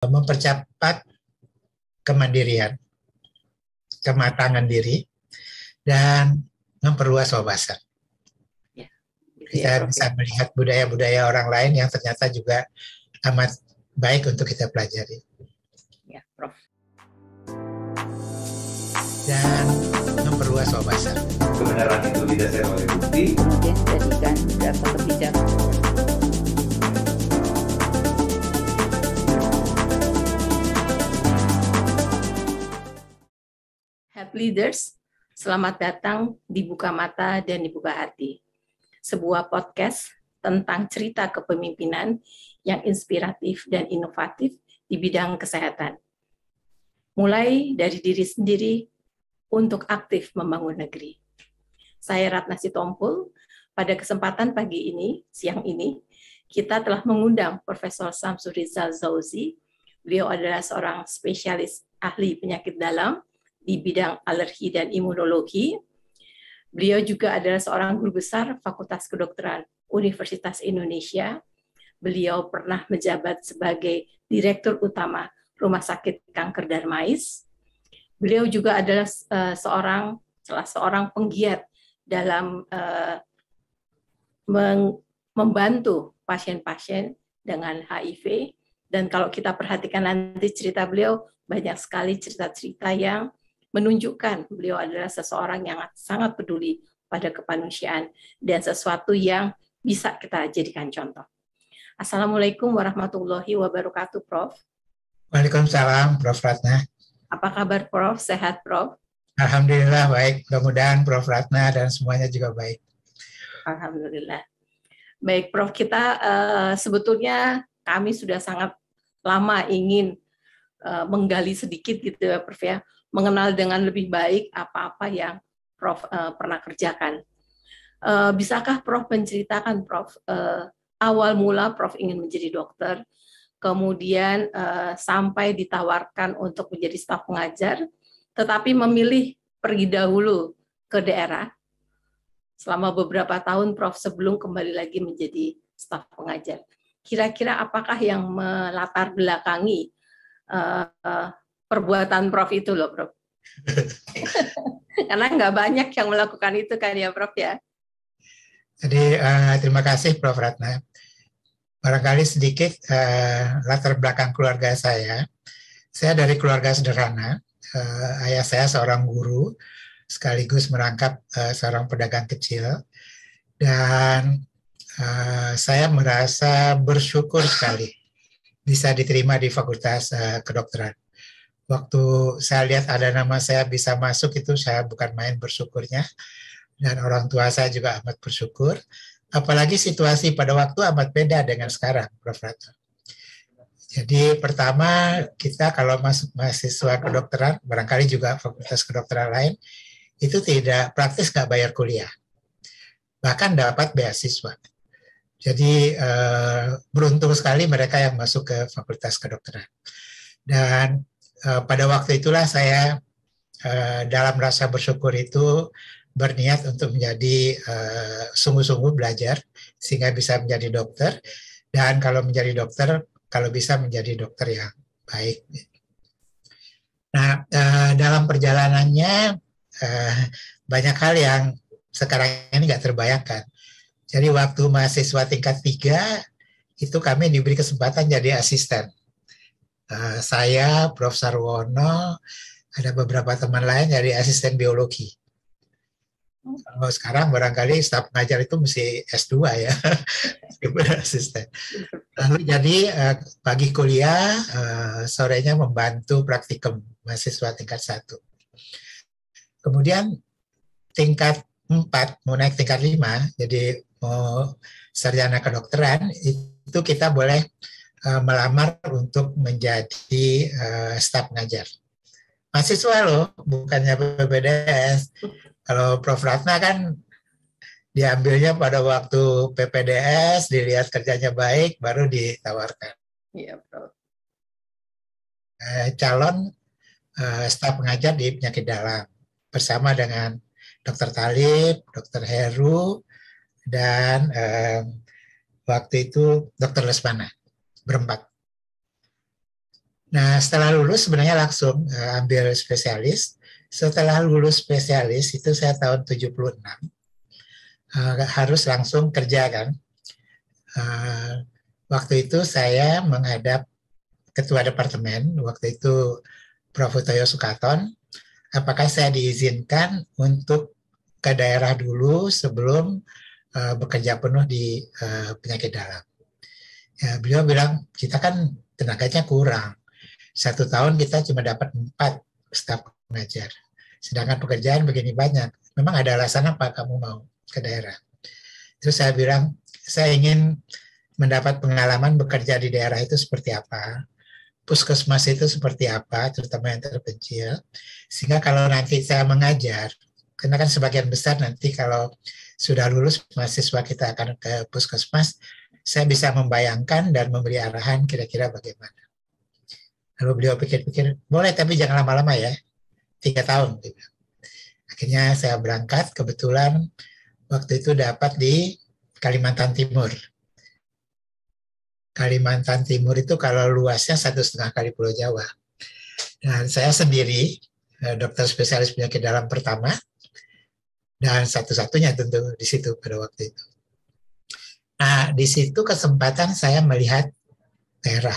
mempercepat kemandirian, kematangan diri, dan memperluas wawasan. Kita bisa melihat budaya-budaya orang lain yang ternyata juga amat baik untuk kita pelajari. Ya, Prof. Dan memperluas wawasan. Kebenaran itu didasari oleh bukti. Kemudian jadikan data kebijakan. Head Leaders, selamat datang di Buka Mata dan Dibuka Hati. Sebuah podcast tentang cerita kepemimpinan yang inspiratif dan inovatif di bidang kesehatan. Mulai dari diri sendiri untuk aktif membangun negeri. Saya Ratna Sitompul. Pada kesempatan pagi ini, siang ini, kita telah mengundang Profesor Samsur Rizal Zauzi. Beliau adalah seorang spesialis ahli penyakit dalam di bidang alergi dan imunologi. Beliau juga adalah seorang guru besar Fakultas Kedokteran Universitas Indonesia. Beliau pernah menjabat sebagai Direktur Utama Rumah Sakit Kanker Darmais. Beliau juga adalah salah seorang penggiat dalam membantu pasien-pasien dengan HIV. Dan kalau kita perhatikan nanti cerita beliau, banyak sekali cerita-cerita yang menunjukkan beliau adalah seseorang yang sangat peduli pada kemanusiaan dan sesuatu yang bisa kita jadikan contoh. Assalamualaikum warahmatullahi wabarakatuh, Prof. Waalaikumsalam, Prof. Ratna. Apa kabar, Prof? Sehat, Prof? Alhamdulillah baik. Mudah-mudahan Prof. Ratna dan semuanya juga baik. Alhamdulillah. Baik, Prof. Kita sebetulnya kami sudah sangat lama ingin menggali sedikit gitu ya, Prof ya, mengenal dengan lebih baik apa-apa yang Prof pernah kerjakan. Bisakah Prof menceritakan, Prof, awal mula Prof ingin menjadi dokter, kemudian sampai ditawarkan untuk menjadi staf pengajar, tetapi memilih pergi dahulu ke daerah selama beberapa tahun, Prof, sebelum kembali lagi menjadi staf pengajar. Kira-kira apakah yang melatar belakangi perbuatan Prof itu loh, Prof? Karena nggak banyak yang melakukan itu kan ya, Prof ya. Jadi terima kasih Prof. Ratna. Barangkali sedikit latar belakang keluarga saya. Saya dari keluarga sederhana. Ayah saya seorang guru, sekaligus merangkap seorang pedagang kecil. Dan saya merasa bersyukur sekali bisa diterima di Fakultas Kedokteran. Waktu saya lihat ada nama saya bisa masuk, itu saya bukan main bersyukurnya. Dan orang tua saya juga amat bersyukur. Apalagi situasi pada waktu amat beda dengan sekarang, Prof. Ratna. Jadi pertama, kita kalau masuk mahasiswa kedokteran, barangkali juga fakultas kedokteran lain, itu tidak praktis, nggak bayar kuliah. Bahkan dapat beasiswa. Jadi beruntung sekali mereka yang masuk ke fakultas kedokteran. Dan pada waktu itulah saya dalam rasa bersyukur itu berniat untuk menjadi sungguh-sungguh belajar sehingga bisa menjadi dokter, dan kalau menjadi dokter, kalau bisa menjadi dokter yang baik. Nah, dalam perjalanannya banyak hal yang sekarang ini nggak terbayangkan. Jadi waktu mahasiswa tingkat 3 itu kami diberi kesempatan jadi asisten. Saya, Prof. Sarwono, ada beberapa teman lain jadi asisten biologi. Kalau sekarang barangkali staf pengajar itu mesti S2 ya, asisten. Lalu jadi pagi kuliah, sorenya membantu praktikum mahasiswa tingkat 1. Kemudian tingkat 4, mau naik tingkat 5, jadi mau sarjana kedokteran, itu kita boleh melamar untuk menjadi staf pengajar. Mahasiswa loh, bukannya PPDS. Kalau Prof. Ratna kan diambilnya pada waktu PPDS, dilihat kerjanya baik, baru ditawarkan. Iya, Prof. Calon staf pengajar di penyakit dalam bersama dengan Dr. Talib, Dr. Heru, dan waktu itu Dr. Lesmana, berempat. Nah, setelah lulus sebenarnya langsung ambil spesialis. Setelah lulus spesialis itu saya tahun 76, harus langsung kerja kan. Waktu itu saya menghadap ketua departemen, waktu itu Prof. Utoyo Sukaton, apakah saya diizinkan untuk ke daerah dulu sebelum bekerja penuh di penyakit dalam. Ya, beliau bilang, kita kan tenaganya kurang. 1 tahun kita cuma dapat 4 staf pengajar. Sedangkan pekerjaan begini banyak. Memang ada alasan apa kamu mau ke daerah? Terus saya bilang, saya ingin mendapat pengalaman bekerja di daerah itu seperti apa, puskesmas itu seperti apa, terutama yang terpencil, sehingga kalau nanti saya mengajar, karena kan sebagian besar nanti kalau sudah lulus mahasiswa kita akan ke puskesmas, saya bisa membayangkan dan memberi arahan kira-kira bagaimana. Lalu beliau pikir-pikir, boleh tapi jangan lama-lama ya, 3 tahun. Akhirnya saya berangkat, kebetulan waktu itu dapat di Kalimantan Timur. Kalimantan Timur itu kalau luasnya 1,5 kali Pulau Jawa. Dan saya sendiri, dokter spesialis penyakit dalam pertama, dan satu-satunya tentu di situ pada waktu itu. Nah, di situ kesempatan saya melihat daerah.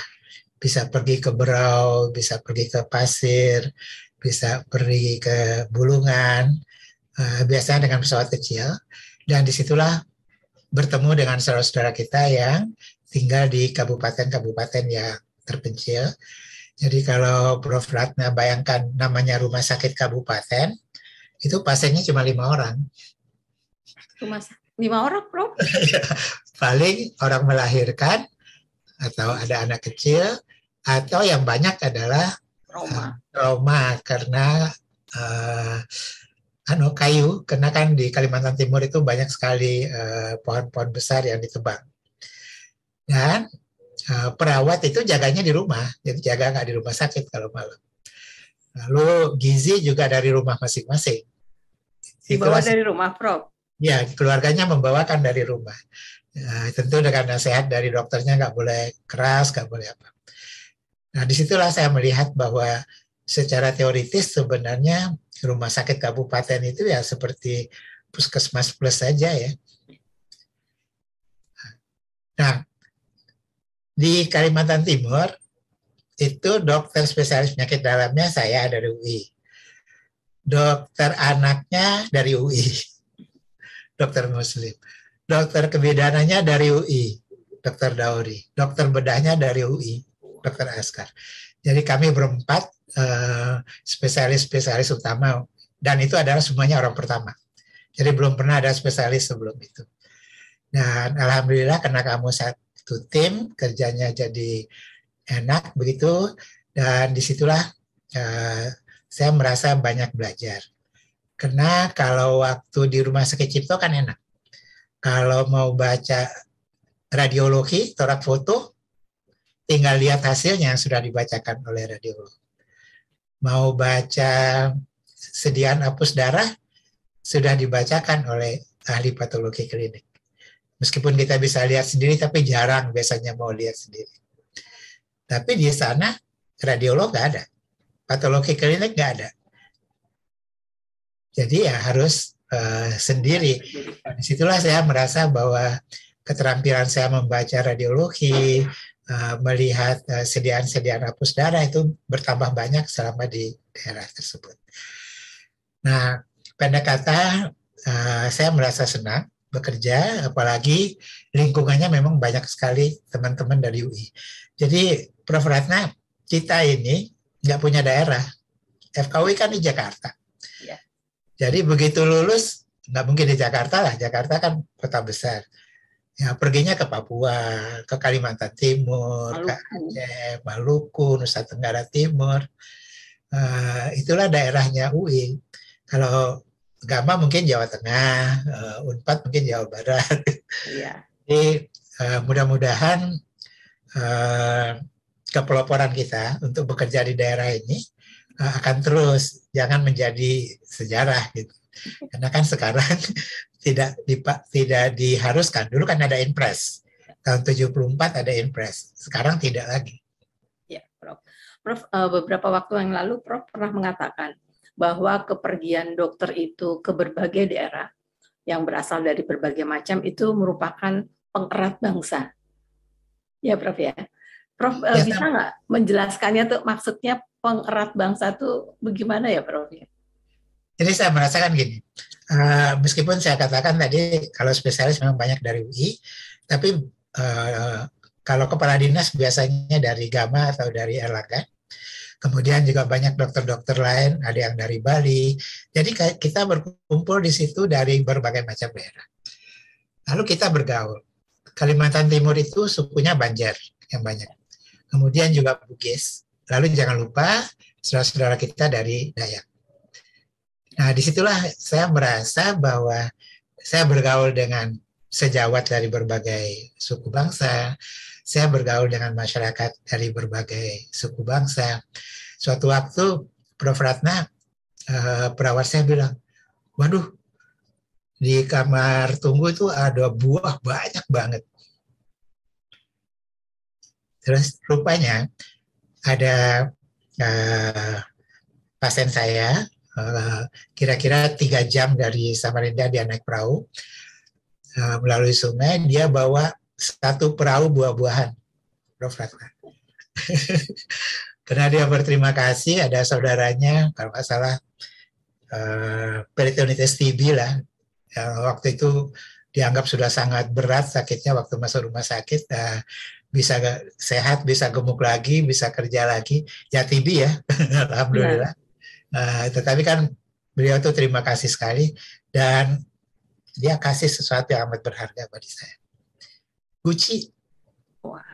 Bisa pergi ke Berau, bisa pergi ke Pasir, bisa pergi ke Bulungan, biasanya dengan pesawat kecil. Dan disitulah bertemu dengan saudara-saudara kita yang tinggal di kabupaten-kabupaten yang terpencil. Jadi kalau Prof. Ratna bayangkan namanya rumah sakit kabupaten, itu pasiennya cuma 5 orang. 5 orang, Prof? Paling orang melahirkan, atau ada anak kecil, atau yang banyak adalah trauma karena kayu, karena kan di Kalimantan Timur itu banyak sekali pohon-pohon besar yang ditebang. Dan perawat itu jaganya di rumah, jadi jaga nggak di rumah sakit kalau malam. Lalu gizi juga dari rumah masing-masing. Dibawa dari rumah, Prof? Ya, keluarganya membawakan dari rumah. Tentu dengan nasihat dari dokternya, nggak boleh keras, nggak boleh apa. Nah, disitulah saya melihat bahwa secara teoritis sebenarnya rumah sakit kabupaten itu ya seperti puskesmas plus saja ya. Nah, di Kalimantan Timur itu dokter spesialis penyakit dalamnya saya dari UI. Dokter anaknya dari UI. Dokter Muslim. Dokter kebidaannya dari UI. Dokter Dauri. Dokter bedahnya dari UI. Dokter Askar. Jadi kami berempat spesialis-spesialis utama, dan itu adalah semuanya orang pertama. Jadi belum pernah ada spesialis sebelum itu. Dan alhamdulillah karena kamu satu tim, kerjanya jadi enak begitu, dan disitulah saya merasa banyak belajar. Karena kalau waktu di Rumah Sakit Cipto kan enak. Kalau mau baca radiologi, torak foto, tinggal lihat hasilnya yang sudah dibacakan oleh radiolog. Mau baca sediaan hapus darah, sudah dibacakan oleh ahli patologi klinik. Meskipun kita bisa lihat sendiri, tapi jarang biasanya mau lihat sendiri. Tapi di sana radiolog nggak ada, patologi klinik nggak ada. Jadi ya harus sendiri. Disitulah saya merasa bahwa keterampilan saya membaca radiologi, melihat sediaan-sediaan hapus darah itu bertambah banyak selama di daerah tersebut. Nah, pendek kata, saya merasa senang bekerja, apalagi lingkungannya memang banyak sekali teman-teman dari UI. Jadi, Prof. Ratna, kita ini nggak punya daerah. FKUI kan di Jakarta. Ya. Jadi begitu lulus, nggak mungkin di Jakarta lah. Jakarta kan kota besar. Ya, perginya ke Papua, ke Kalimantan Timur, Maluku. Ke Aceh, Maluku, Nusa Tenggara Timur. Itulah daerahnya UI. Kalau Gama mungkin Jawa Tengah, Unpad mungkin Jawa Barat. Iya. Jadi mudah-mudahan kepeloporan kita untuk bekerja di daerah ini akan terus, jangan menjadi sejarah gitu. Karena kan sekarang tidak diharuskan. Dulu kan ada Inpres. Tahun 74 ada Inpres. Sekarang tidak lagi. Ya, Prof. Prof, beberapa waktu yang lalu Prof pernah mengatakan bahwa kepergian dokter itu ke berbagai daerah yang berasal dari berbagai macam itu merupakan pengerat bangsa. Ya Prof ya. Prof Ya, bisa nggak menjelaskannya tuh maksudnya pengerat bangsa tuh bagaimana ya Prof? jadi saya merasakan gini, meskipun saya katakan tadi kalau spesialis memang banyak dari UI, tapi kalau kepala dinas biasanya dari Gama atau dari Erlangga. Kemudian juga banyak dokter-dokter lain, ada yang dari Bali. Jadi kita berkumpul di situ dari berbagai macam daerah. Lalu kita bergaul. Kalimantan Timur itu sukunya Banjar yang banyak. Kemudian juga Bugis. Lalu jangan lupa saudara-saudara kita dari Dayak. Nah, disitulah saya merasa bahwa saya bergaul dengan sejawat dari berbagai suku bangsa, saya bergaul dengan masyarakat dari berbagai suku bangsa. Suatu waktu Prof. Ratna, perawat saya bilang, waduh, di kamar tunggu itu ada buah banyak banget. Terus rupanya ada pasien saya, kira-kira 3 jam dari Samarinda dia naik perahu, melalui sungai, dia bawa 1 perahu buah-buahan, Prof. Ratna. Karena dia berterima kasih, ada saudaranya, kalau nggak salah, peritonitis TB lah. Yang waktu itu dianggap sudah sangat berat sakitnya waktu masuk rumah sakit. Bisa sehat, bisa gemuk lagi, bisa kerja lagi. Ya TB ya, alhamdulillah. Tetapi kan beliau tuh terima kasih sekali. Dan dia kasih sesuatu yang amat berharga bagi saya. Gucci. Wah.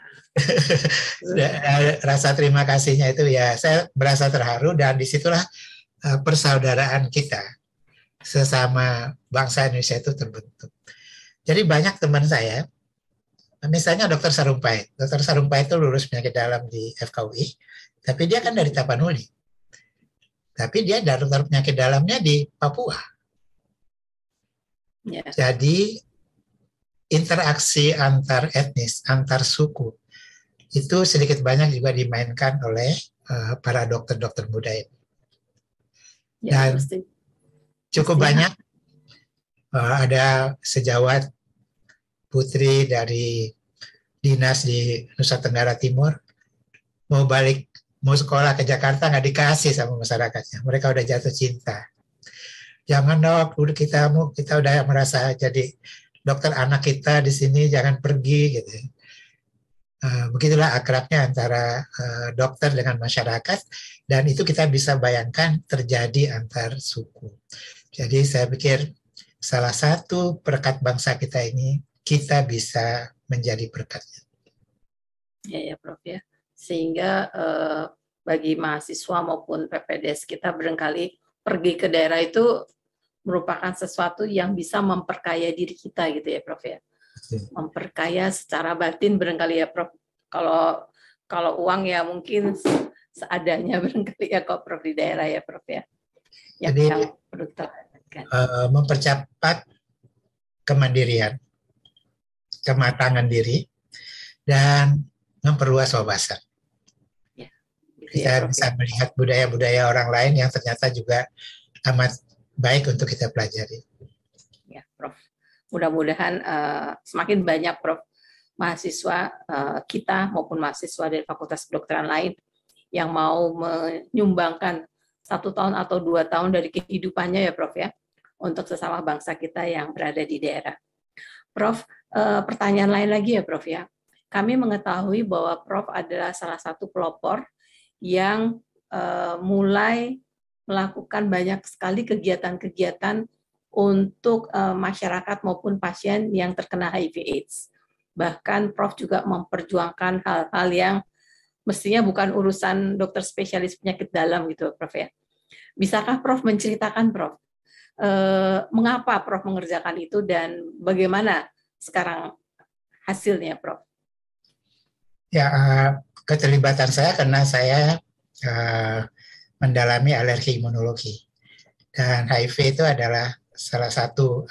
Rasa terima kasihnya itu ya saya merasa terharu, dan disitulah persaudaraan kita sesama bangsa Indonesia itu terbentuk. Jadi banyak teman saya, misalnya Dr. Sarumpait. Dr. Sarumpait itu lulus penyakit dalam di FKUI, tapi dia kan dari Tapanuli. Tapi dia dokter penyakit dalamnya di Papua. Yeah. Jadi interaksi antar etnis, antar suku, itu sedikit banyak juga dimainkan oleh para dokter-dokter muda ini. Dan cukup banyak ada sejawat putri dari dinas di Nusa Tenggara Timur mau sekolah ke Jakarta nggak dikasih sama masyarakatnya. Mereka udah jatuh cinta. Jangan dok, udah kita udah merasa jadi dokter anak kita di sini, jangan pergi gitu. Begitulah akrabnya antara dokter dengan masyarakat, dan itu kita bisa bayangkan terjadi antar suku. Jadi saya pikir salah satu perekat bangsa kita ini, kita bisa menjadi perekatnya. Ya Prof ya. Sehingga bagi mahasiswa maupun PPDS kita barangkali pergi ke daerah itu merupakan sesuatu yang bisa memperkaya diri kita gitu ya Prof ya. Memperkaya secara batin barangkali ya Prof. Kalau uang ya mungkin seadanya barangkali ya kok Prof di daerah ya Prof ya. Jadi mempercepat kemandirian, kematangan diri, dan memperluas wawasan. Ya, gitu kita ya, bisa melihat budaya-budaya orang lain yang ternyata juga amat baik untuk kita pelajari. Ya Prof. Mudah-mudahan semakin banyak Prof mahasiswa kita maupun mahasiswa dari fakultas kedokteran lain yang mau menyumbangkan 1 tahun atau 2 tahun dari kehidupannya ya Prof ya, untuk sesama bangsa kita yang berada di daerah. Prof, pertanyaan lain lagi ya Prof ya. Kami mengetahui bahwa Prof adalah salah satu pelopor yang mulai melakukan banyak sekali kegiatan-kegiatan untuk masyarakat maupun pasien yang terkena HIV/AIDS. Bahkan Prof juga memperjuangkan hal-hal yang mestinya bukan urusan dokter spesialis penyakit dalam gitu Prof ya. Bisakah Prof menceritakan Prof, mengapa Prof mengerjakan itu dan bagaimana sekarang hasilnya Prof? Ya, keterlibatan saya karena saya mendalami alergi imunologi, dan HIV itu adalah salah satu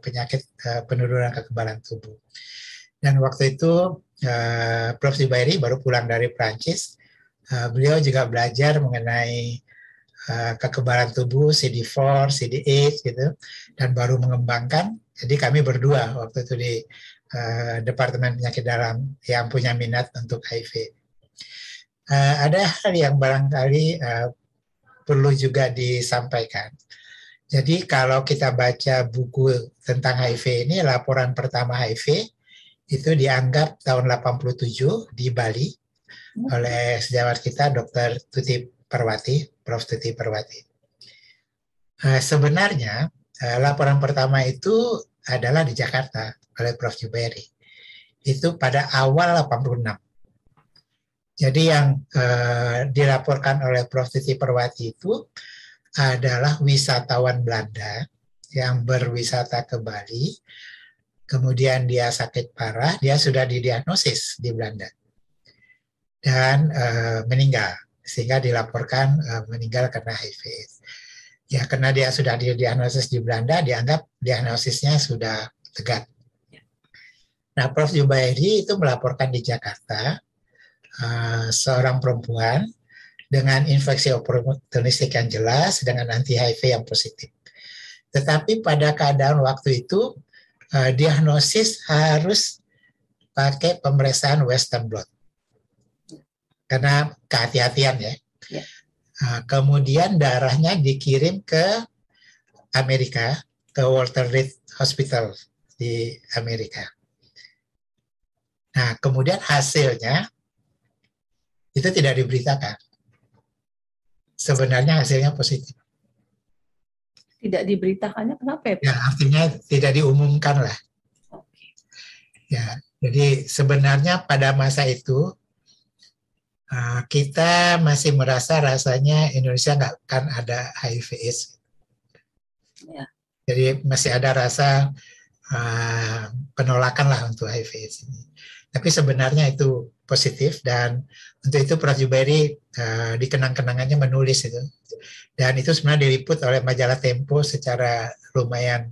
penyakit penurunan kekebalan tubuh. Dan waktu itu Prof. Zubairi baru pulang dari Prancis, Beliau juga belajar mengenai kekebalan tubuh, CD4, CD8 gitu, dan baru mengembangkan. Jadi kami berdua waktu itu di Departemen Penyakit Dalam yang punya minat untuk HIV. Ada hal yang barangkali perlu juga disampaikan. Jadi kalau kita baca buku tentang HIV ini, laporan pertama HIV itu dianggap tahun 87 di Bali oleh sejawat kita Dr. Tuti Perwati, Prof. Tuti Perwati. Sebenarnya laporan pertama itu adalah di Jakarta oleh Prof. Jubairi. Itu pada awal 86. Jadi yang dilaporkan oleh Prof. Tuti Perwati itu adalah wisatawan Belanda yang berwisata ke Bali, kemudian dia sakit parah, dia sudah didiagnosis di Belanda dan meninggal, sehingga dilaporkan meninggal karena HIV. Ya, karena dia sudah didiagnosis di Belanda, dianggap diagnosisnya sudah tegak. Nah, Prof. Jubairi itu melaporkan di Jakarta seorang perempuan dengan infeksi oportunistik yang jelas, dengan anti-HIV yang positif. Tetapi pada keadaan waktu itu, diagnosis harus pakai pemeriksaan Western blot. Karena kehati-hatian ya. Kemudian darahnya dikirim ke Amerika, ke Walter Reed Hospital di Amerika. Nah, kemudian hasilnya itu tidak diberitakan. Sebenarnya hasilnya positif. Tidak diberitakannya kenapa ya? Ya, artinya tidak diumumkan lah. Ya, jadi sebenarnya pada masa itu kita masih merasa rasanya Indonesia nggak akan ada HIV/AIDS. Ya. Jadi masih ada rasa penolakan lah untuk HIV/AIDS ini. Tapi sebenarnya itu positif, dan untuk itu Prof. Jubairi di kenang-kenangannya menulis itu. Dan itu sebenarnya diliput oleh majalah Tempo secara lumayan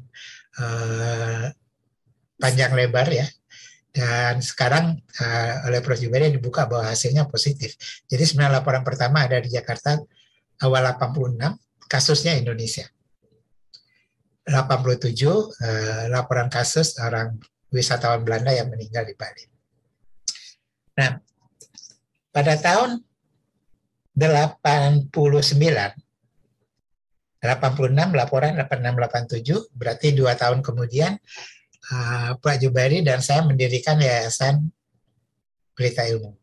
panjang lebar ya. Dan sekarang oleh Prof. Jubairi dibuka bahwa hasilnya positif. Jadi sebenarnya laporan pertama ada di Jakarta awal 86, kasusnya Indonesia. 87 laporan kasus orang wisatawan Belanda yang meninggal di Bali. Nah, pada tahun 86 laporan 86-87, berarti 2 tahun kemudian Pak Jubairi dan saya mendirikan Yayasan Pelita Ilmu.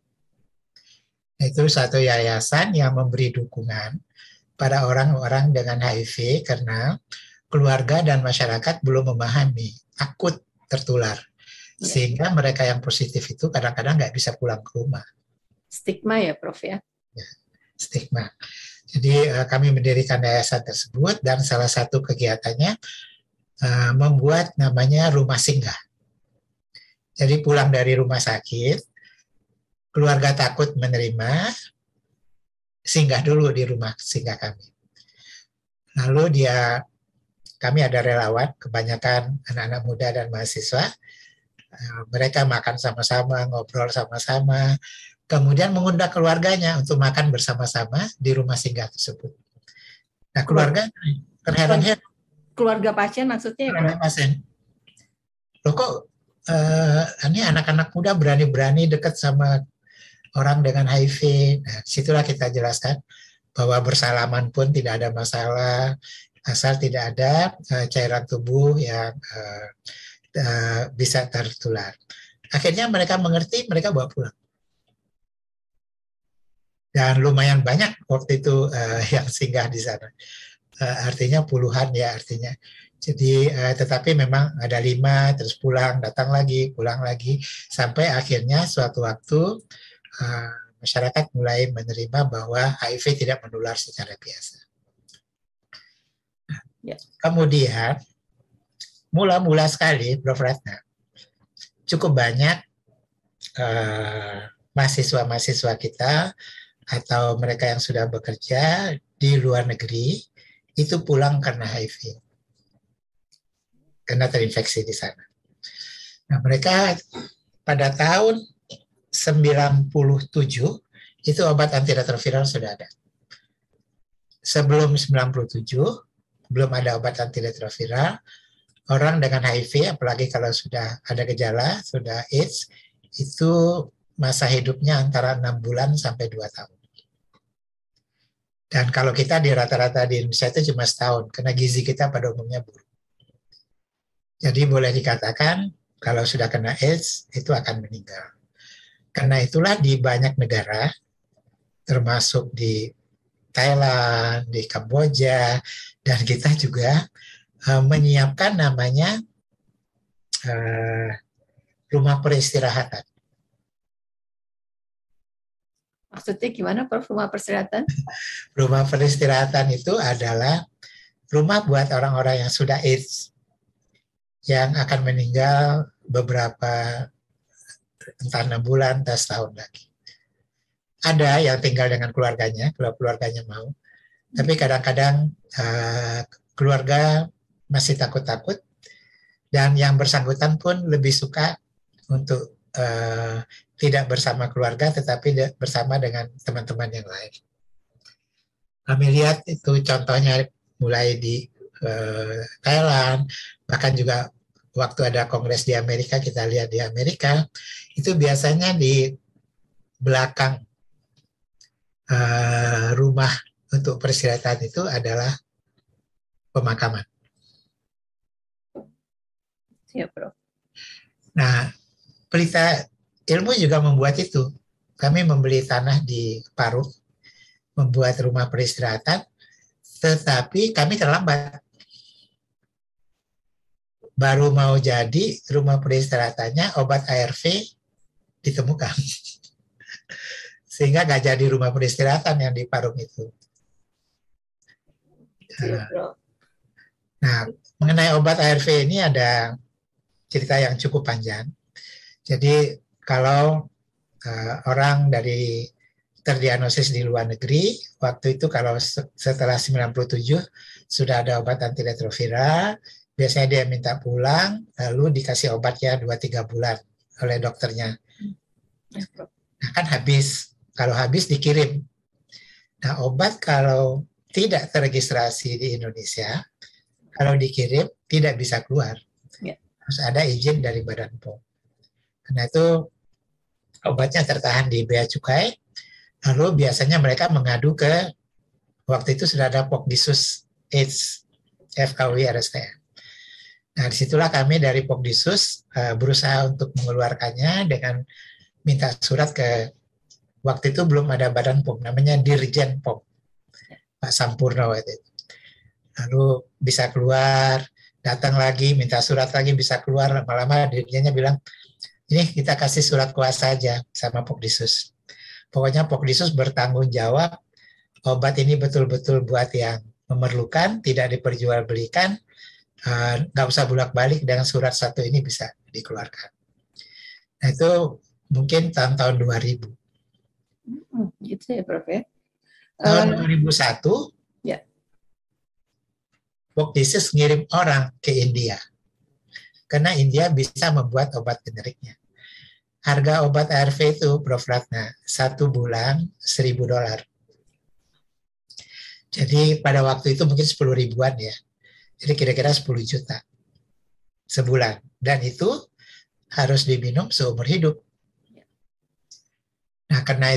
Itu satu yayasan yang memberi dukungan pada orang-orang dengan HIV karena keluarga dan masyarakat belum memahami, takut tertular. Sehingga mereka yang positif itu kadang-kadang nggak bisa pulang ke rumah. Stigma ya, Prof. Ya, stigma. Jadi kami mendirikan yayasan tersebut, dan salah satu kegiatannya membuat namanya rumah singgah. Jadi pulang dari rumah sakit, keluarga takut menerima, singgah dulu di rumah singgah kami. Lalu kami ada relawan, kebanyakan anak-anak muda dan mahasiswa. Mereka makan sama-sama, ngobrol sama-sama, kemudian mengundang keluarganya untuk makan bersama-sama di rumah singgah tersebut. Nah, keluarga terheran-heran. Keluarga pasien maksudnya? Keluarga pasien. Loh kok ini anak-anak muda berani-berani dekat sama orang dengan HIV. Nah, situlah kita jelaskan bahwa bersalaman pun tidak ada masalah, asal tidak ada cairan tubuh yang bisa tertular. Akhirnya mereka mengerti, mereka bawa pulang. Dan lumayan banyak waktu itu yang singgah di sana. Artinya puluhan ya artinya. Jadi tetapi memang ada 5, terus pulang, datang lagi, pulang lagi, sampai akhirnya suatu waktu masyarakat mulai menerima bahwa HIV tidak menular secara biasa. Kemudian mula-mula sekali, Prof. Ratna, cukup banyak mahasiswa-mahasiswa kita atau mereka yang sudah bekerja di luar negeri itu pulang karena HIV, karena terinfeksi di sana. Nah, mereka pada tahun 97 itu obat antiretroviral sudah ada. Sebelum 97, belum ada obat antiretroviral. Orang dengan HIV, apalagi kalau sudah ada gejala, sudah AIDS, itu masa hidupnya antara 6 bulan sampai 2 tahun. Dan kalau kita di rata-rata di Indonesia itu cuma setahun, karena gizi kita pada umumnya buruk. Jadi boleh dikatakan kalau sudah kena AIDS, itu akan meninggal. Karena itulah di banyak negara, termasuk di Thailand, di Kamboja, dan kita juga menyiapkan namanya rumah peristirahatan. Maksudnya gimana, Prof, rumah peristirahatan? Rumah peristirahatan itu adalah rumah buat orang-orang yang sudah AIDS, yang akan meninggal beberapa, entah 6 bulan, entah setahun lagi. Ada yang tinggal dengan keluarganya, kalau keluarganya mau. Tapi kadang-kadang keluarga masih takut-takut, dan yang bersangkutan pun lebih suka untuk tidak bersama keluarga, tetapi bersama dengan teman-teman yang lain. Kami lihat itu contohnya mulai di Thailand, bahkan juga waktu ada kongres di Amerika, kita lihat di Amerika, itu biasanya di belakang rumah untuk peristirahatan itu adalah pemakaman. Ya, Prof. Nah, pelita ilmu juga membuat itu. Kami membeli tanah di Parung, membuat rumah peristirahatan, tetapi kami terlambat. Baru mau jadi rumah peristirahatannya, obat ARV ditemukan. Sehingga nggak jadi rumah peristirahatan yang di Parung itu. Ya, Prof. Nah, mengenai obat ARV ini ada cerita yang cukup panjang. Jadi kalau orang dari terdiagnosis di luar negeri, waktu itu kalau setelah 97 sudah ada obat antiretroviral, biasanya dia minta pulang, lalu dikasih obatnya 2-3 bulan oleh dokternya. Nah, kan habis. Kalau habis dikirim. Nah, obat kalau tidak terregistrasi di Indonesia, kalau dikirim tidak bisa keluar. Harus ada izin dari Badan POM. Karena itu obatnya tertahan di Bea Cukai, lalu biasanya mereka mengadu ke, waktu itu sudah ada Pokdisus AIDS, FKUI RSTM. Nah, disitulah kami dari Pokdisus berusaha untuk mengeluarkannya dengan minta surat ke, waktu itu belum ada Badan POM, namanya Dirjen POM, Pak Sampurno waktu itu. Lalu bisa keluar, datang lagi, minta surat lagi, bisa keluar, lama-lama dirjennya bilang, ini kita kasih surat kuasa aja sama Pokdisus. Pokoknya Pokdisus bertanggung jawab, obat ini betul-betul buat yang memerlukan, tidak diperjualbelikan, nggak usah bolak-balik, dengan surat satu ini bisa dikeluarkan. Nah, itu mungkin tahun-tahun 2000. Gitu ya, Prof, ya. Tahun 2001, ya. Pokdisus ngirim orang ke India. Karena India bisa membuat obat generiknya. Harga obat ARV itu, Prof. Ratna, 1 bulan $1.000. Jadi pada waktu itu mungkin 10 ribuan ya. Jadi kira-kira 10 juta sebulan. Dan itu harus diminum seumur hidup. Nah, karena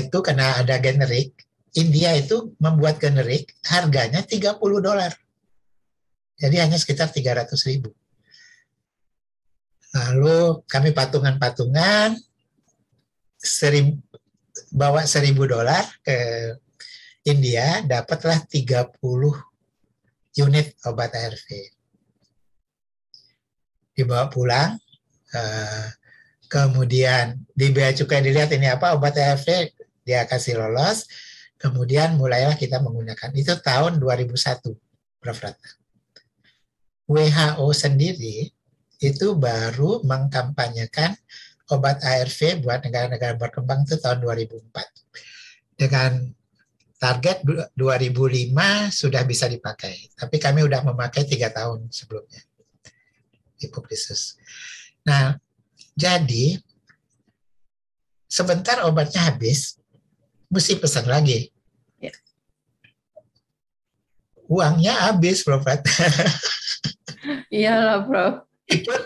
ada generik, India itu membuat generik harganya $30. Jadi hanya sekitar 300.000. Lalu kami patungan-patungan, bawa $1.000 ke India, dapatlah 30 unit obat ARV. Dibawa pulang, kemudian di Bea Cukai dilihat ini apa, obat ARV, dia kasih lolos, kemudian mulailah kita menggunakan. Itu tahun 2001, Prof. Ratna. WHO sendiri itu baru mengkampanyekan obat ARV buat negara-negara berkembang itu tahun 2004. Dengan target 2005 sudah bisa dipakai. Tapi kami udah memakai 3 tahun sebelumnya. Hipokrisus. Nah, jadi sebentar obatnya habis, mesti pesan lagi. Ya. Uangnya habis, Prof. Iyalah, Prof. Meskipun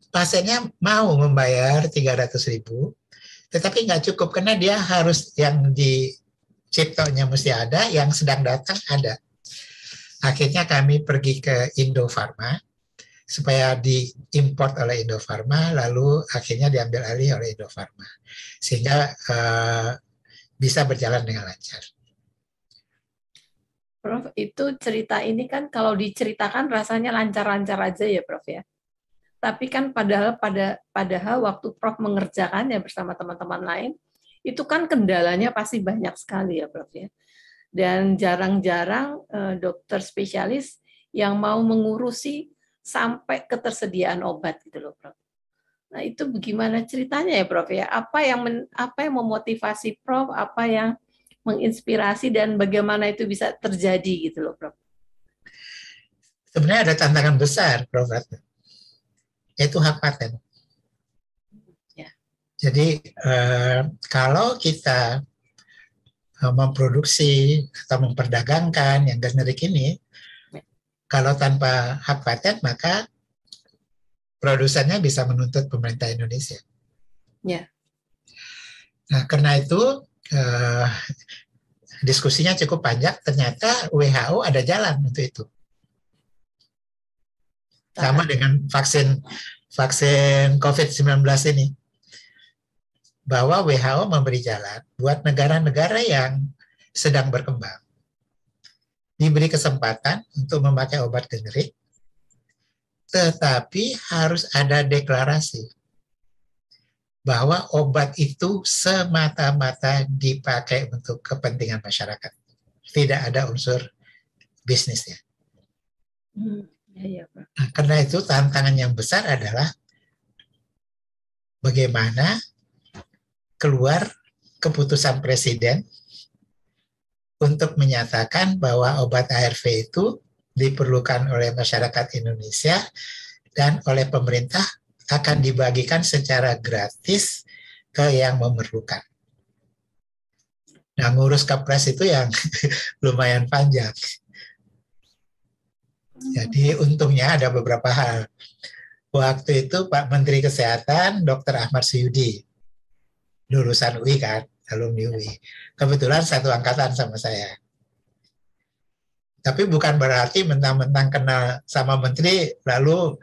pasiennya mau membayar 300.000, tetapi nggak cukup karena dia harus yang di ciptonya mesti ada, yang sedang datang ada. Akhirnya kami pergi ke Indofarma supaya diimport oleh Indofarma, lalu akhirnya diambil alih oleh Indofarma sehingga bisa berjalan dengan lancar. Prof, itu cerita ini kan kalau diceritakan rasanya lancar-lancar aja ya, Prof ya. Tapi kan padahal waktu Prof mengerjakannya bersama teman-teman lain, itu kan kendalanya pasti banyak sekali ya, Prof ya. Dan jarang-jarang dokter spesialis yang mau mengurusi sampai ketersediaan obat gitu loh, Prof. Nah, itu bagaimana ceritanya ya, Prof ya? Apa yang memotivasi Prof, apa yang menginspirasi dan bagaimana itu bisa terjadi gitu loh, Prof. Sebenarnya ada tantangan besar, Prof. Yaitu hak paten. Ya. Jadi kalau kita memproduksi atau memperdagangkan yang generik ini, kalau tanpa hak paten maka produsennya bisa menuntut pemerintah Indonesia. Ya. Nah, karena itu diskusinya cukup panjang. Ternyata WHO ada jalan untuk itu. Sama dengan vaksin COVID-19 ini. Bahwa WHO memberi jalan buat negara-negara yang sedang berkembang. Diberi kesempatan untuk memakai obat generik, tetapi harus ada deklarasi bahwa obat itu semata-mata dipakai untuk kepentingan masyarakat. Tidak ada unsur bisnisnya. Nah, karena itu tantangan yang besar adalah bagaimana keluar keputusan presiden untuk menyatakan bahwa obat ARV itu diperlukan oleh masyarakat Indonesia dan oleh pemerintah akan dibagikan secara gratis ke yang memerlukan. Nah, ngurus Kepres itu yang lumayan panjang. Jadi untungnya ada beberapa hal. Waktu itu Pak Menteri Kesehatan Dr. Ahmad Suyudi, lulusan UI kan, alumni UI. Kebetulan satu angkatan sama saya. Tapi bukan berarti mentang-mentang kenal sama menteri lalu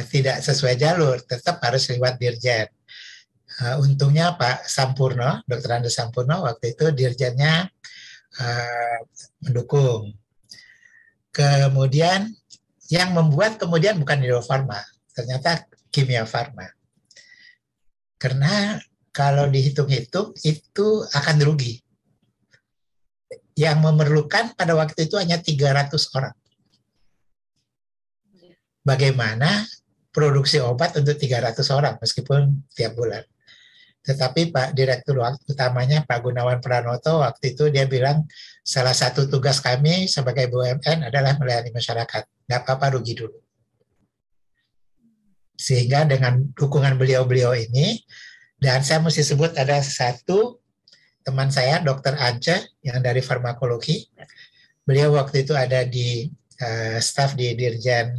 tidak sesuai jalur, tetap harus lewat dirjen. Untungnya Pak Sampurno, Dr. Andes Sampurno waktu itu dirjennya mendukung. Kemudian yang membuat kemudian bukan Indofarma, ternyata Kimia Farma. Karena kalau dihitung-hitung itu akan rugi. Yang memerlukan pada waktu itu hanya 300 orang. Bagaimana produksi obat untuk 300 orang meskipun tiap bulan. Tetapi Pak Direktur utamanya Pak Gunawan Pranoto waktu itu dia bilang salah satu tugas kami sebagai BUMN adalah melayani masyarakat. Nggak apa-apa rugi dulu. Sehingga dengan dukungan beliau-beliau ini, dan saya mesti sebut ada satu teman saya, Dr. Ance, yang dari farmakologi. Beliau waktu itu ada di staf di Dirjen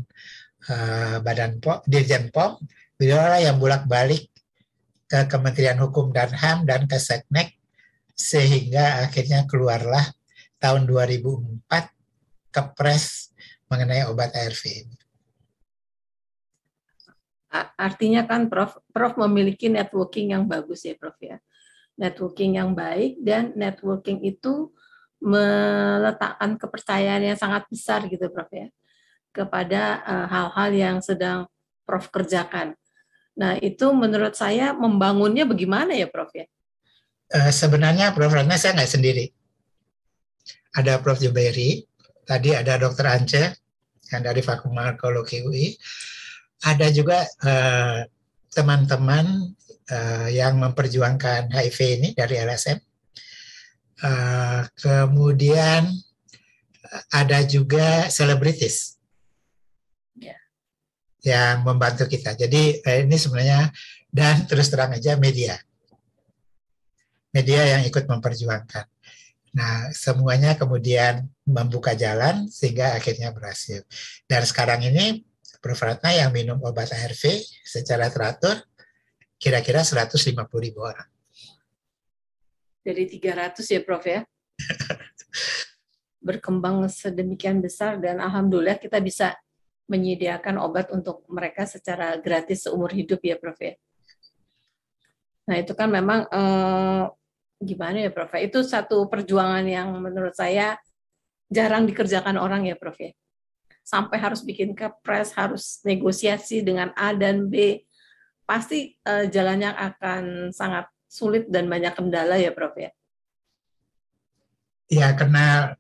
Dirjen POM. Beliau lah yang bolak-balik ke Kementerian Hukum dan HAM dan ke Seknek, sehingga akhirnya keluarlah tahun 2004 Kepres mengenai obat ARV ini. Artinya kan Prof memiliki networking yang bagus ya, Prof ya. Networking yang baik, dan networking itu meletakkan kepercayaan yang sangat besar gitu, Prof ya, kepada hal-hal yang sedang Prof kerjakan. Nah, itu menurut saya membangunnya bagaimana ya, Prof ya? Sebenarnya Prof Ratna saya nggak sendiri. Ada Prof Jubairi, tadi ada Dr. Ance yang dari Farmakologi UI. Ada juga teman-teman yang memperjuangkan HIV ini dari LSM. Kemudian ada juga selebritis yang membantu kita. Jadi ini sebenarnya, dan terus terang aja media. media yang ikut memperjuangkan. Nah, semuanya kemudian membuka jalan sehingga akhirnya berhasil. Dan sekarang ini Prof. Ratna yang minum obat ARV secara teratur kira-kira 150.000 orang. Dari 300 ya Prof ya. Berkembang sedemikian besar dan alhamdulillah kita bisa menyediakan obat untuk mereka secara gratis seumur hidup ya Prof ya. Nah itu kan memang gimana ya Prof? Itu satu perjuangan yang menurut saya jarang dikerjakan orang ya Prof ya. Sampai harus bikin kepres, harus negosiasi dengan A dan B, pasti jalannya akan sangat sulit dan banyak kendala ya Prof ya. Ya, karena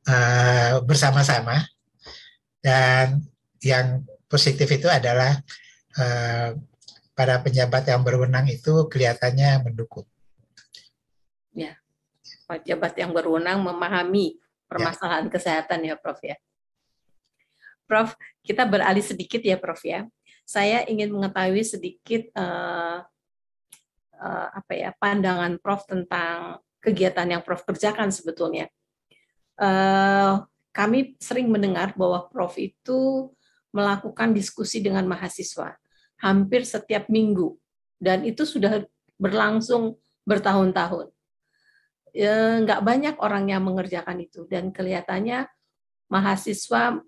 bersama-sama, dan yang positif itu adalah para pejabat yang berwenang itu kelihatannya mendukung. Ya, pejabat yang berwenang memahami permasalahan kesehatan ya Prof ya. Prof, kita beralih sedikit ya Prof ya. Saya ingin mengetahui sedikit pandangan Prof tentang kegiatan yang Prof kerjakan sebetulnya. Kami sering mendengar bahwa Prof itu melakukan diskusi dengan mahasiswa hampir setiap minggu, dan itu sudah berlangsung bertahun-tahun. Nggak banyak orang yang mengerjakan itu, dan kelihatannya mahasiswa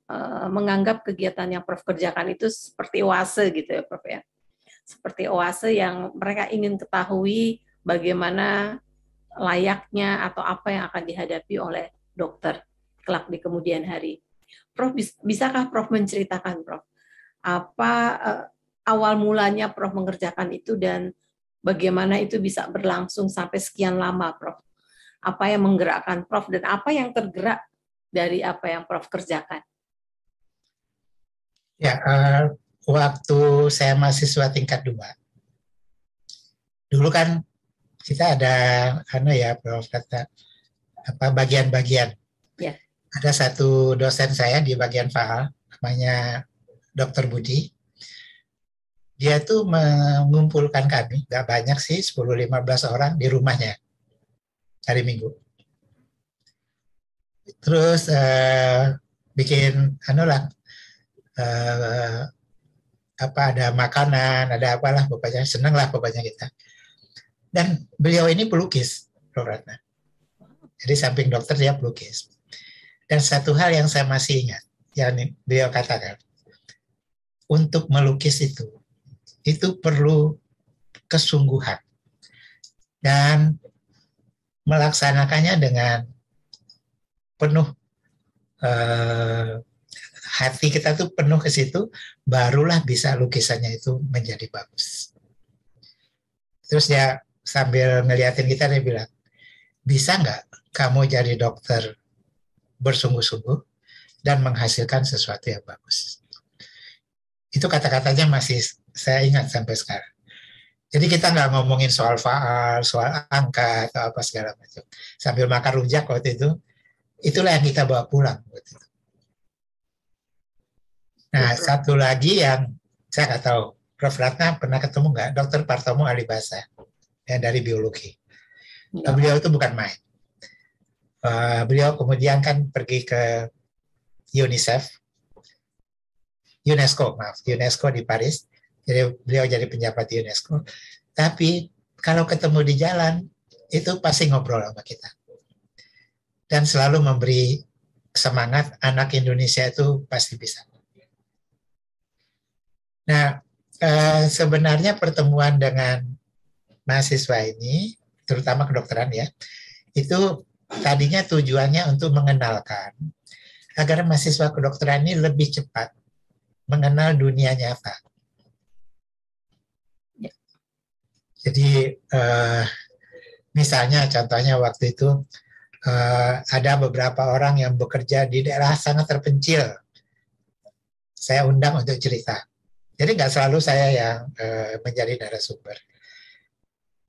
menganggap kegiatan yang Prof kerjakan itu seperti oase gitu ya Prof ya. Seperti oase yang mereka ingin ketahui bagaimana layaknya atau apa yang akan dihadapi oleh dokter kelak di kemudian hari. Prof, bisakah Prof menceritakan Prof apa awal mulanya Prof mengerjakan itu dan bagaimana itu bisa berlangsung sampai sekian lama Prof? Apa yang menggerakkan Prof dan apa yang tergerak dari apa yang Prof kerjakan? Ya, waktu saya mahasiswa tingkat 2, dulu kan kita ada Prof kata bagian-bagian. Ya. Ada satu dosen saya di bagian faal, namanya Dr. Budi. Dia tuh mengumpulkan kami, nggak banyak sih, 10-15 orang di rumahnya hari Minggu. Terus bikin ada makanan, ada apalah, pokoknya seneng lah pokoknya kita. Dan beliau ini pelukis, Prof. Ratna. Jadi samping dokter dia pelukis. Dan satu hal yang saya masih ingat, yang beliau katakan, untuk melukis itu perlu kesungguhan dan melaksanakannya dengan penuh hati kita tuh penuh ke situ, barulah bisa lukisannya itu menjadi bagus. Terus dia sambil ngeliatin kita, dia bilang, bisa nggak kamu jadi dokter bersungguh-sungguh dan menghasilkan sesuatu yang bagus? Itu kata-katanya masih saya ingat sampai sekarang. Jadi kita nggak ngomongin soal faal, soal angka, atau apa segala macam. Sambil makan rujak waktu itu, itulah yang kita bawa pulang. Nah, satu lagi yang saya nggak tahu, Prof. Ratna pernah ketemu nggak Dr. Partomo Alibasa yang dari biologi? Ya. Beliau itu bukan main. Beliau kemudian kan pergi ke UNESCO di Paris. Jadi beliau jadi penjabat di UNESCO. Tapi kalau ketemu di jalan, itu pasti ngobrol sama kita. Dan selalu memberi semangat, anak Indonesia itu pasti bisa. Nah, sebenarnya pertemuan dengan mahasiswa ini, terutama kedokteran ya, itu tadinya tujuannya untuk mengenalkan agar mahasiswa kedokteran ini lebih cepat mengenal dunia nyata. Ya. Jadi misalnya contohnya waktu itu ada beberapa orang yang bekerja di daerah sangat terpencil. Saya undang untuk cerita. Jadi nggak selalu saya yang menjadi narasumber.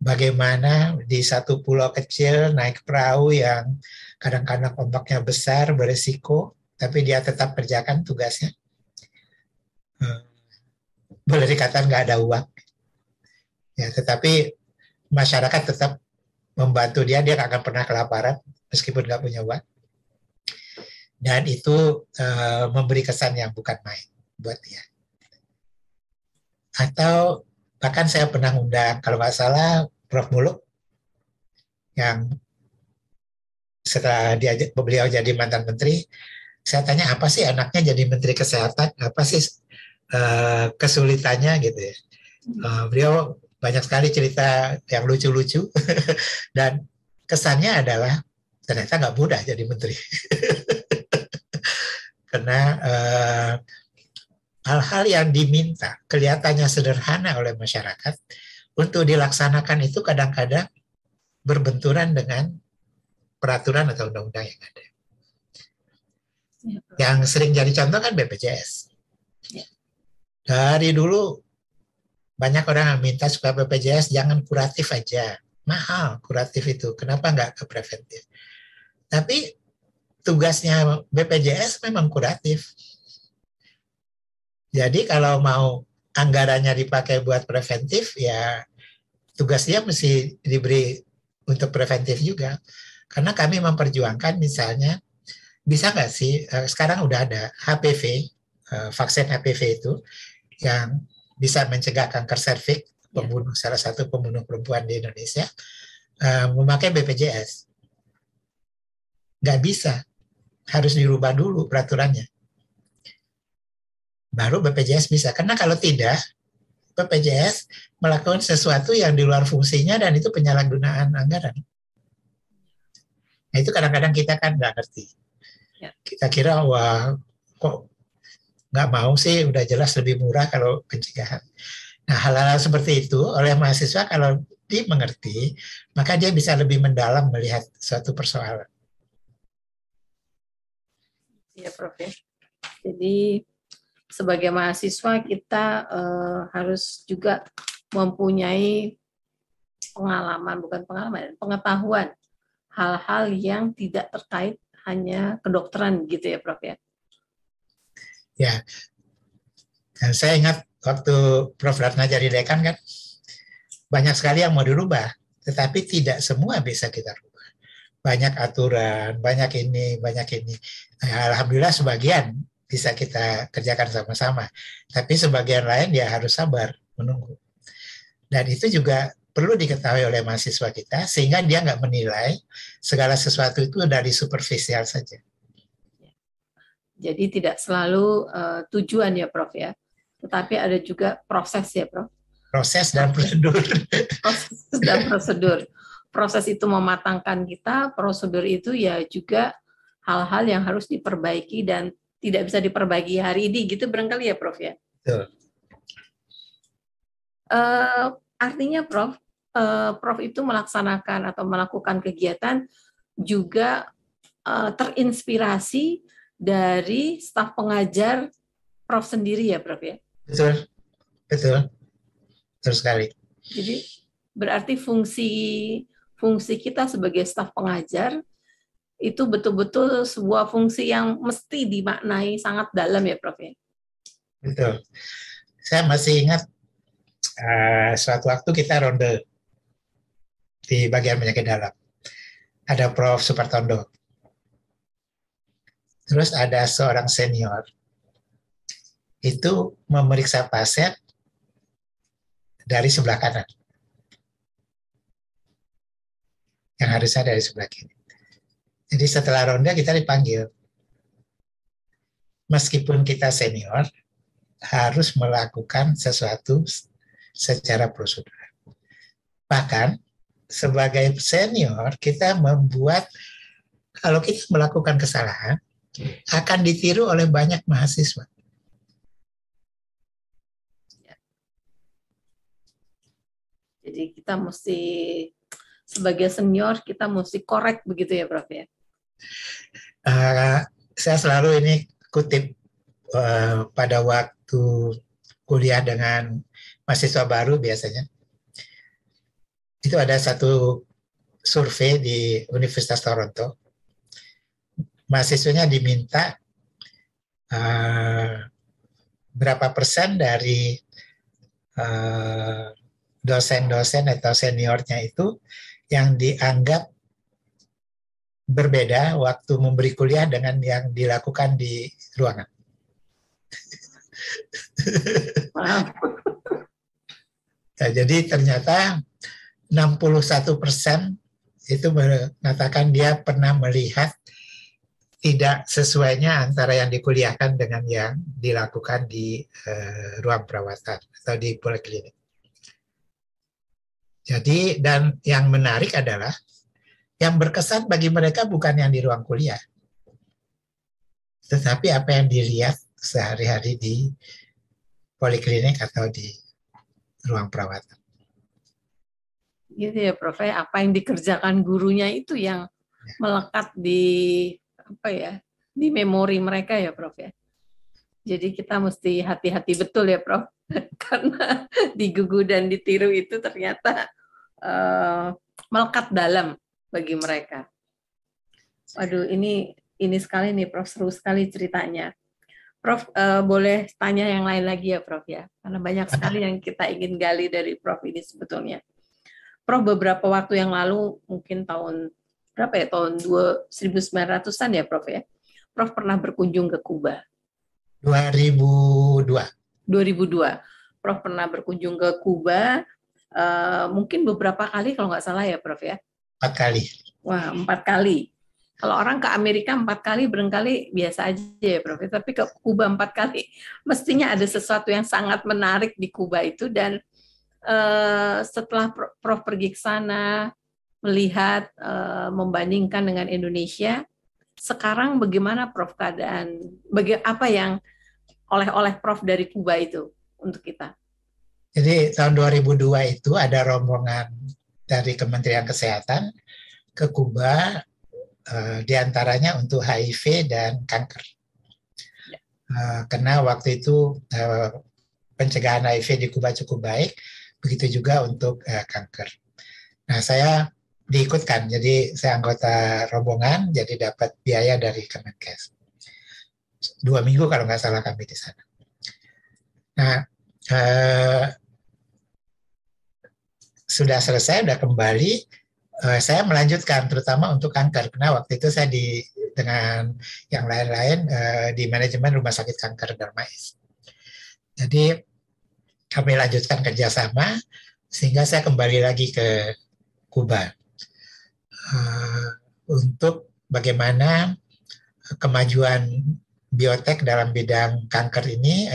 Bagaimana di satu pulau kecil naik perahu yang kadang-kadang ombaknya besar, beresiko, tapi dia tetap kerjakan tugasnya. Boleh dikatakan nggak ada uang. Ya, tetapi masyarakat tetap membantu dia nggak akan pernah kelaparan meskipun nggak punya uang. Dan itu memberi kesan yang bukan main buat dia. Atau bahkan saya pernah undang, kalau nggak salah, Prof. Muluk, yang setelah beliau jadi mantan menteri, saya tanya apa sih anaknya jadi menteri kesehatan, apa sih kesulitannya gitu ya. Beliau banyak sekali cerita yang lucu-lucu dan kesannya adalah ternyata nggak mudah jadi menteri. Karena hal-hal yang diminta kelihatannya sederhana oleh masyarakat untuk dilaksanakan itu kadang-kadang berbenturan dengan peraturan atau undang-undang yang ada. Yang sering jadi contoh kan BPJS. Dari dulu banyak orang yang minta supaya BPJS jangan kuratif aja. Mahal kuratif itu. Kenapa nggak ke preventif? Tapi tugasnya BPJS memang kuratif. Jadi kalau mau anggarannya dipakai buat preventif, ya tugasnya mesti diberi untuk preventif juga. Karena kami memperjuangkan misalnya, bisa nggak sih, sekarang udah ada HPV, vaksin HPV itu, yang bisa mencegah kanker serviks, salah satu pembunuh perempuan di Indonesia, memakai BPJS. Nggak bisa, harus dirubah dulu peraturannya. Baru BPJS bisa. Karena kalau tidak, BPJS melakukan sesuatu yang di luar fungsinya dan itu penyalahgunaan anggaran. Nah itu kadang-kadang kita kan nggak ngerti. Kita kira, wah kok nggak mau sih, udah jelas lebih murah kalau pencegahan. Nah hal-hal seperti itu oleh mahasiswa kalau dimengerti, maka dia bisa lebih mendalam melihat suatu persoalan. Iya Prof ya. Jadi sebagai mahasiswa kita harus juga mempunyai pengetahuan hal-hal yang tidak terkait hanya kedokteran gitu ya Prof ya. Ya, dan saya ingat waktu Prof. Ratna jadi dekan kan, banyak sekali yang mau dirubah, tetapi tidak semua bisa kita rubah. Banyak aturan, banyak ini. Nah, alhamdulillah sebagian bisa kita kerjakan sama-sama. Tapi sebagian lain ya harus sabar menunggu. Dan itu juga perlu diketahui oleh mahasiswa kita, sehingga dia nggak menilai segala sesuatu itu dari superficial saja. Jadi tidak selalu tujuan ya Prof ya, tetapi ada juga proses ya Prof. Proses dan prosedur. Proses dan prosedur. Proses itu mematangkan kita, prosedur itu ya juga hal-hal yang harus diperbaiki dan tidak bisa diperbaiki hari ini gitu barangkali ya Prof ya. Betul. Artinya Prof, Prof itu melaksanakan atau melakukan kegiatan juga terinspirasi dari staf pengajar Prof sendiri ya Prof ya. Betul, betul sekali. Jadi berarti fungsi kita sebagai staf pengajar itu betul-betul sebuah fungsi yang mesti dimaknai sangat dalam ya Prof ya. Betul. Saya masih ingat suatu waktu kita ronde di bagian penyakit dalam. Ada Prof. Supartondo. Terus ada seorang senior itu memeriksa pasien dari sebelah kanan, yang harusnya dari sebelah kiri. Jadi setelah ronde kita dipanggil. Meskipun kita senior, harus melakukan sesuatu secara prosedur. Bahkan sebagai senior kita membuat, kalau kita melakukan kesalahan, akan ditiru oleh banyak mahasiswa. Jadi kita mesti sebagai senior kita mesti korek begitu ya Prof ya. Saya selalu ini kutip pada waktu kuliah dengan mahasiswa baru biasanya. Itu ada satu survei di Universitas Toronto. Mahasiswanya diminta berapa persen dari dosen-dosen atau seniornya itu yang dianggap berbeda waktu memberi kuliah dengan yang dilakukan di ruangan. Nah, jadi ternyata 61% itu mengatakan dia pernah melihat tidak sesuainya antara yang dikuliahkan dengan yang dilakukan di ruang perawatan atau di poliklinik. Jadi, dan yang menarik adalah yang berkesan bagi mereka bukan yang di ruang kuliah, tetapi apa yang dilihat sehari-hari di poliklinik atau di ruang perawatan. Gitu ya, Prof. Apa yang dikerjakan gurunya itu yang melekat di di memori mereka ya, Prof. Ya. Jadi kita mesti hati-hati betul ya, Prof. Karena digugu dan ditiru itu ternyata melekat dalam bagi mereka. Waduh, ini sekali nih, Prof. Seru sekali ceritanya. Prof, boleh tanya yang lain lagi ya, Prof ya? Karena banyak sekali yang kita ingin gali dari Prof ini sebetulnya. Prof, beberapa waktu yang lalu, mungkin tahun berapa ya? Tahun 1900-an ya, Prof ya? Prof pernah berkunjung ke Kuba. 2002. Prof pernah berkunjung ke Kuba, mungkin beberapa kali kalau nggak salah ya, Prof ya? 4 kali. Wah, 4 kali. Kalau orang ke Amerika 4 kali barangkali biasa aja ya, Prof. Tapi ke Kuba 4 kali, mestinya ada sesuatu yang sangat menarik di Kuba itu. Dan setelah Prof pergi ke sana, melihat, membandingkan dengan Indonesia, sekarang bagaimana Prof keadaan, apa yang oleh-oleh Prof dari Kuba itu untuk kita? Jadi tahun 2002 itu ada rombongan dari Kementerian Kesehatan ke Kuba, diantaranya untuk HIV dan kanker. Karena waktu itu pencegahan HIV di Kuba cukup baik, begitu juga untuk kanker. Nah, saya diikutkan, jadi saya anggota rombongan, jadi dapat biaya dari Kemenkes. 2 minggu kalau nggak salah kami di sana. Nah, sudah selesai, sudah kembali, saya melanjutkan terutama untuk kanker, karena waktu itu saya dengan yang lain-lain di manajemen rumah sakit kanker Darmais. Jadi kami lanjutkan kerjasama sehingga saya kembali lagi ke Kuba untuk bagaimana kemajuan biotek dalam bidang kanker ini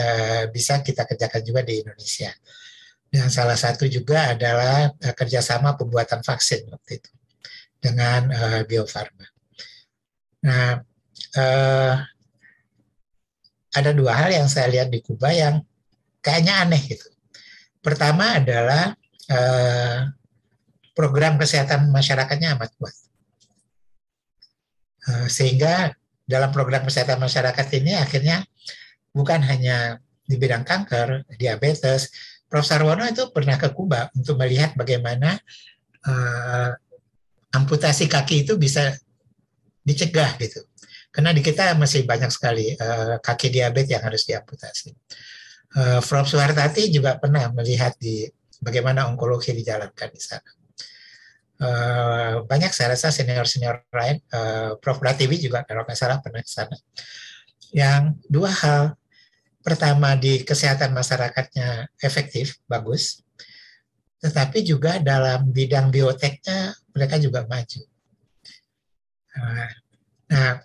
bisa kita kerjakan juga di Indonesia. Dan salah satu juga adalah kerjasama pembuatan vaksin waktu itu dengan Bio Farma. Nah, ada 2 hal yang saya lihat di Kuba yang kayaknya aneh gitu. Pertama adalah program kesehatan masyarakatnya amat kuat. Sehingga dalam program kesehatan masyarakat ini akhirnya bukan hanya di bidang kanker, diabetes. Prof. Sarwono itu pernah ke Kuba untuk melihat bagaimana amputasi kaki itu bisa dicegah gitu. Karena di kita masih banyak sekali kaki diabetes yang harus diamputasi. Prof. Suhartati juga pernah melihat bagaimana onkologi dijalankan di sana. Banyak saya rasa senior-senior lain, Prof. Pratiwi juga kalau nggak salah pernah ke sana. Yang 2 hal. Pertama, di kesehatan masyarakatnya efektif, bagus, tetapi juga dalam bidang bioteknya mereka juga maju. Nah,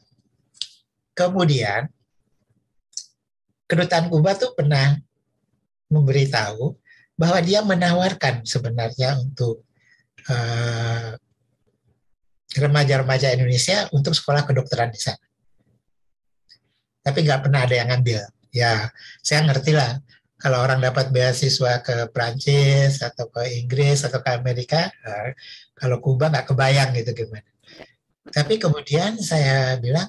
kemudian Kedutaan Kuba tuh pernah memberitahu bahwa dia menawarkan sebenarnya untuk remaja-remaja Indonesia untuk sekolah kedokteran di sana. Tapi nggak pernah ada yang ngambil. Ya, saya ngerti lah kalau orang dapat beasiswa ke Prancis atau ke Inggris atau ke Amerika, kalau Kuba nggak kebayang gitu gimana. Tapi kemudian saya bilang,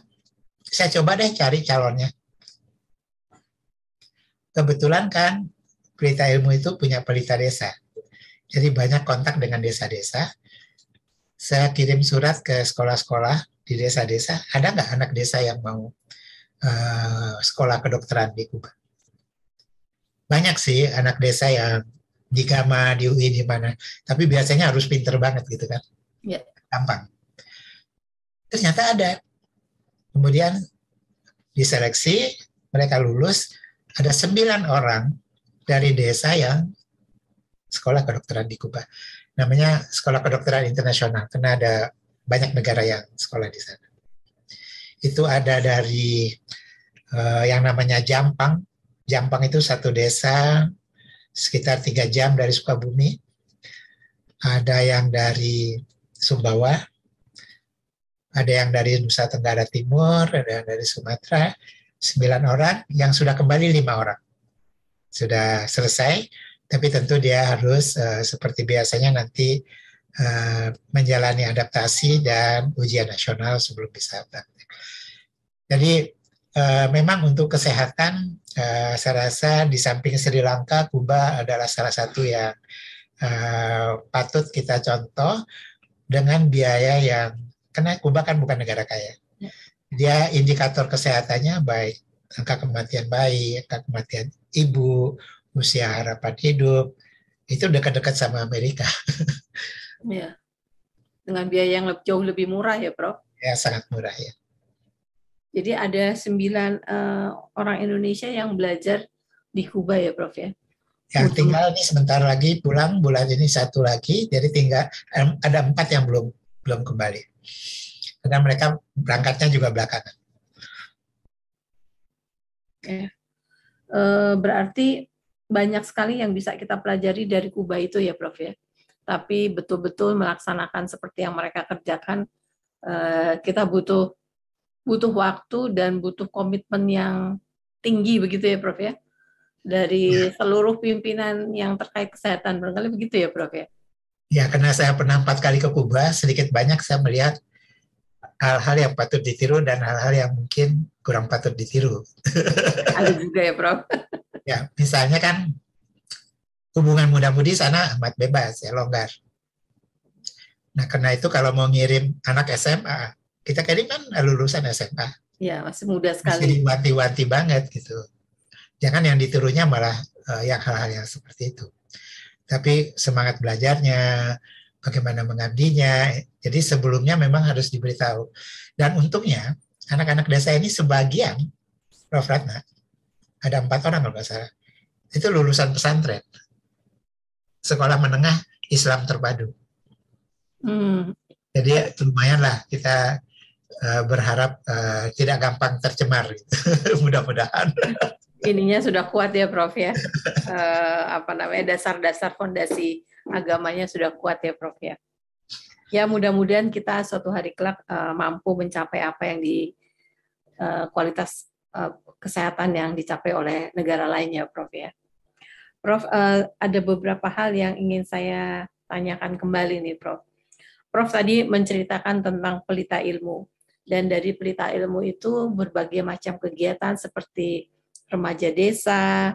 saya coba deh cari calonnya. Kebetulan kan Pelita Ilmu itu punya pelita desa. Jadi banyak kontak dengan desa-desa. Saya kirim surat ke sekolah-sekolah di desa-desa. Ada nggak anak desa yang mau sekolah kedokteran di Kuba? Banyak sih anak desa yang di Gama, di UI, di mana. Tapi biasanya harus pinter banget gitu kan. Ya. gampang. Ternyata ada. Kemudian diseleksi, mereka lulus, ada 9 orang dari desa yang sekolah kedokteran di Kuba. Namanya Sekolah Kedokteran Internasional, karena ada banyak negara yang sekolah di sana. Itu ada dari yang namanya Jampang. Jampang itu satu desa sekitar 3 jam dari Sukabumi. Ada yang dari Sumbawa, ada yang dari Nusa Tenggara Timur, ada yang dari Sumatera. 9 orang, yang sudah kembali 5 orang. Sudah selesai, tapi tentu dia harus seperti biasanya nanti menjalani adaptasi dan ujian nasional sebelum bisa praktek. Jadi memang untuk kesehatan saya rasa di samping Sri Lanka, Kuba adalah salah satu yang patut kita contoh dengan biaya yang, karena Kuba kan bukan negara kaya. Dia indikator kesehatannya baik, angka kematian bayi, angka kematian ibu, usia harapan hidup, itu dekat-dekat sama Amerika. Ya. Dengan biaya yang jauh lebih murah ya, Prof? Ya, sangat murah ya. Jadi ada 9 orang Indonesia yang belajar di Kuba ya, Prof ya? Yang tinggal nih sebentar lagi pulang, bulan ini 1 lagi, jadi tinggal ada 4 yang belum kembali. Karena mereka berangkatnya juga belakangan. Ya. Berarti banyak sekali yang bisa kita pelajari dari Kuba itu ya, Prof ya. Tapi betul-betul melaksanakan seperti yang mereka kerjakan, kita butuh waktu dan butuh komitmen yang tinggi begitu ya, Prof ya. Dari seluruh pimpinan yang terkait kesehatan, barangkali begitu ya, Prof ya. Ya, karena saya pernah 4 kali ke Kuba, sedikit banyak saya melihat hal-hal yang patut ditiru dan hal-hal yang mungkin kurang patut ditiru. Ada juga ya, Prof. Ya, misalnya kan hubungan muda-mudi sana amat bebas, ya longgar. Nah, karena itu kalau mau ngirim anak SMA, kita kirim kan lulusan SMA. Ya, masih muda sekali. Masih diwanti-wanti banget gitu. Jangan yang ditirunya malah yang hal-hal yang seperti itu. Tapi semangat belajarnya, bagaimana mengabdinya, jadi sebelumnya memang harus diberitahu. Dan untungnya, anak-anak desa ini sebagian, Prof. Ratna, ada 4 orang kalau nggak salah, itu lulusan pesantren. Sekolah menengah Islam terpadu. Jadi lumayan lah kita berharap tidak gampang tercemar. Gitu. Mudah-mudahan. Ininya sudah kuat ya, Prof ya. Dasar-dasar fondasi agamanya sudah kuat ya, Prof ya. Ya, mudah-mudahan kita suatu hari kelak mampu mencapai apa yang di kualitas kesehatan yang dicapai oleh negara lainnya, Prof ya. Prof, ada beberapa hal yang ingin saya tanyakan kembali nih, Prof. Prof tadi menceritakan tentang pelita ilmu, dan dari pelita ilmu itu berbagai macam kegiatan seperti remaja desa,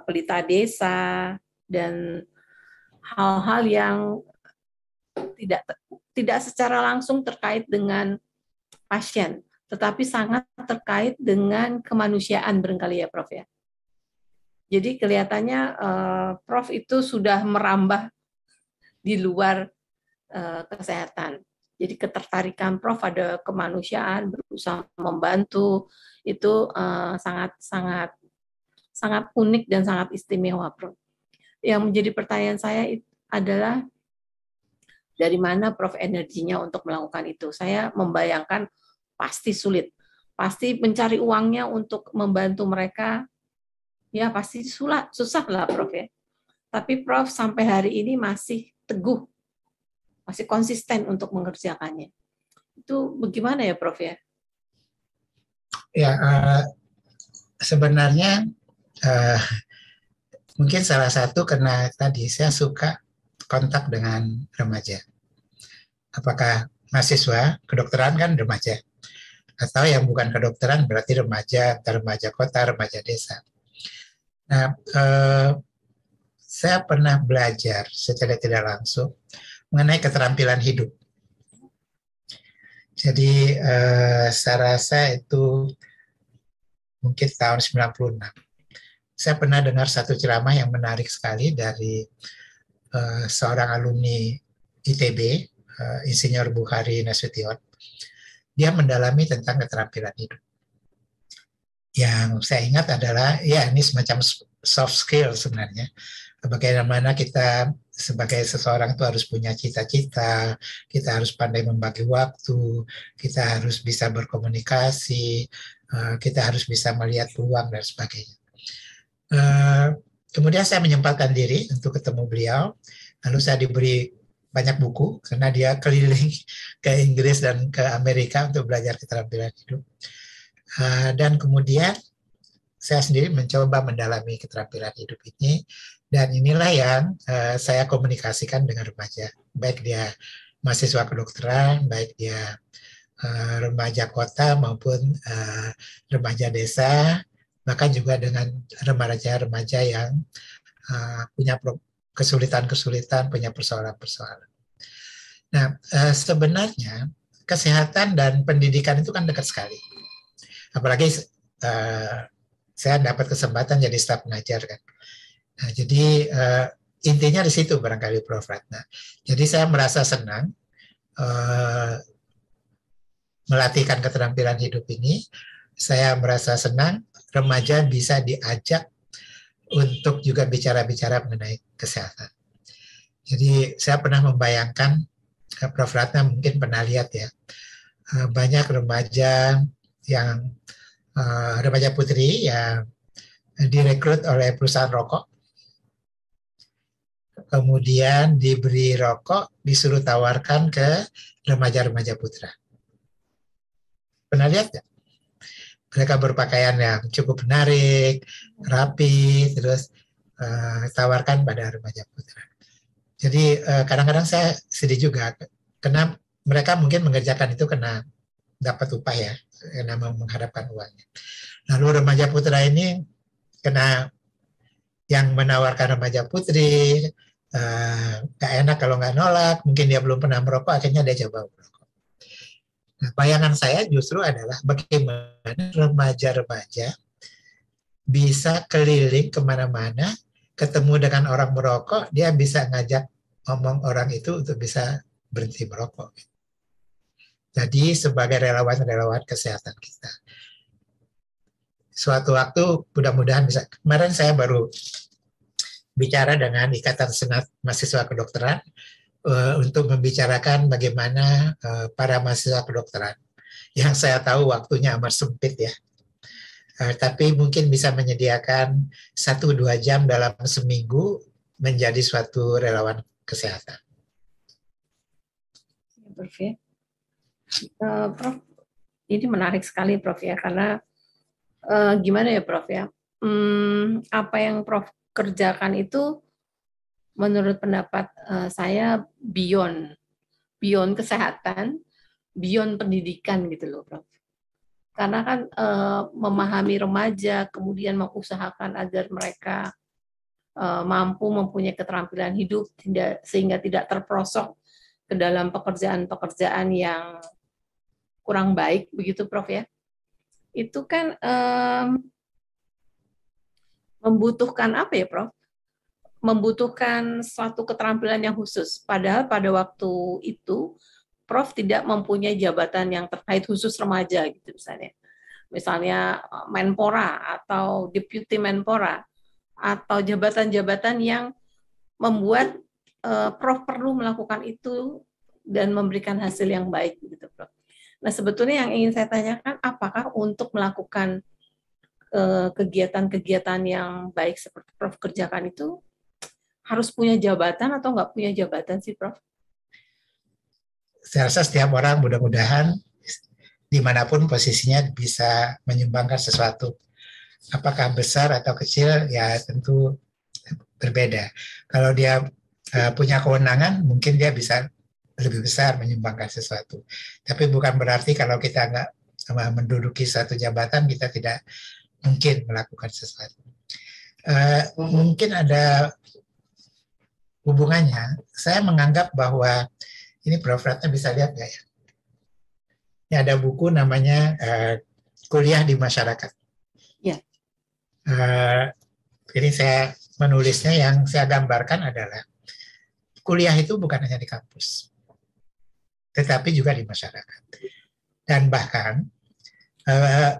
pelita desa, dan hal-hal yang tidak secara langsung terkait dengan pasien, tetapi sangat terkait dengan kemanusiaan barangkali ya, Prof ya. Jadi kelihatannya Prof itu sudah merambah di luar kesehatan. Jadi ketertarikan Prof ada kemanusiaan, berusaha membantu, itu sangat unik dan sangat istimewa, Prof. Yang menjadi pertanyaan saya adalah dari mana Prof energinya untuk melakukan itu? Saya membayangkan pasti sulit, pasti mencari uangnya untuk membantu mereka. Ya pasti susah lah, Prof ya. Tapi Prof sampai hari ini masih teguh, masih konsisten untuk mengerjakannya. Itu bagaimana ya, Prof ya? Ya, sebenarnya mungkin salah satu karena tadi saya suka kontak dengan remaja. Apakah mahasiswa kedokteran kan remaja, atau yang bukan kedokteran berarti remaja, remaja kota, remaja desa. Nah, saya pernah belajar secara tidak langsung mengenai keterampilan hidup. Jadi saya rasa itu mungkin tahun 96. Saya pernah dengar satu ceramah yang menarik sekali dari seorang alumni ITB, Insinyur Bukhari Nasution. Dia mendalami tentang keterampilan hidup. Yang saya ingat adalah, ya ini semacam soft skill sebenarnya. Bagaimana kita sebagai seseorang itu harus punya cita-cita, kita harus pandai membagi waktu, kita harus bisa berkomunikasi, kita harus bisa melihat peluang dan sebagainya. Kemudian saya menyempatkan diri untuk ketemu beliau, lalu saya diberi banyak buku karena dia keliling ke Inggris dan ke Amerika untuk belajar keterampilan hidup. Dan kemudian saya sendiri mencoba mendalami keterampilan hidup ini, dan inilah yang saya komunikasikan dengan remaja, baik dia mahasiswa kedokteran, baik dia remaja kota maupun remaja desa, bahkan juga dengan remaja-remaja yang punya kesulitan-kesulitan, punya persoalan-persoalan. Nah, sebenarnya kesehatan dan pendidikan itu kan dekat sekali. Apalagi saya dapat kesempatan jadi staf pengajar kan. Nah, jadi intinya di situ barangkali Prof. Ratna. Jadi saya merasa senang melatihkan keterampilan hidup ini. Saya merasa senang remaja bisa diajak untuk juga bicara-bicara mengenai kesehatan. Jadi saya pernah membayangkan, Prof. Ratna mungkin pernah lihat ya, banyak remaja yang remaja putri yang direkrut oleh perusahaan rokok, kemudian diberi rokok, disuruh tawarkan ke remaja-remaja putra. Pernah lihat nggak? Mereka berpakaian yang cukup menarik, rapi, terus tawarkan pada remaja putra. Jadi kadang-kadang saya sedih juga, karena mereka mungkin mengerjakan itu karena dapat upah ya, karena mengharapkan uangnya. Lalu remaja putra ini kena yang menawarkan remaja putri, gak enak kalau nggak nolak, mungkin dia belum pernah merokok, akhirnya dia coba merokok. Nah, bayangan saya justru adalah bagaimana remaja-remaja bisa keliling kemana-mana, ketemu dengan orang merokok, dia bisa ngajak ngomong orang itu untuk bisa berhenti merokok. Jadi sebagai relawan-relawan kesehatan kita. Suatu waktu mudah-mudahan bisa. Kemarin saya baru bicara dengan Ikatan Senat Mahasiswa Kedokteran untuk membicarakan bagaimana para mahasiswa kedokteran, yang saya tahu waktunya amat sempit ya, tapi mungkin bisa menyediakan 1-2 jam dalam seminggu menjadi suatu relawan kesehatan. Prof ya. Prof, ini menarik sekali Prof ya, karena gimana ya Prof ya, apa yang Prof kerjakan itu menurut pendapat saya beyond kesehatan, beyond pendidikan gitu loh Prof. Karena kan memahami remaja, kemudian mengusahakan agar mereka mampu mempunyai keterampilan hidup sehingga tidak terperosok ke dalam pekerjaan-pekerjaan yang kurang baik, begitu Prof ya. Itu kan membutuhkan apa ya Prof? Membutuhkan suatu keterampilan yang khusus. Padahal pada waktu itu Prof tidak mempunyai jabatan yang terkait khusus remaja gitu misalnya. Misalnya Menpora atau Deputi Menpora atau jabatan-jabatan yang membuat Prof perlu melakukan itu dan memberikan hasil yang baik gitu Prof. Nah, sebetulnya yang ingin saya tanyakan, apakah untuk melakukan kegiatan-kegiatan yang baik seperti Prof kerjakan itu harus punya jabatan atau nggak punya jabatan sih Prof? Saya rasa setiap orang mudah-mudahan dimanapun posisinya bisa menyumbangkan sesuatu. Apakah besar atau kecil ya tentu berbeda. Kalau dia punya kewenangan mungkin dia bisa lebih besar menyumbangkan sesuatu. Tapi bukan berarti kalau kita nggak menduduki satu jabatan kita tidak mungkin melakukan sesuatu. Mungkin ada hubungannya. Saya menganggap bahwa ini Prof. Ratna bisa lihat nggak ya? Ini ada buku namanya Kuliah di Masyarakat. Ya. Jadi saya menulisnya, yang saya gambarkan adalah kuliah itu bukan hanya di kampus. tetapi juga di masyarakat. Dan bahkan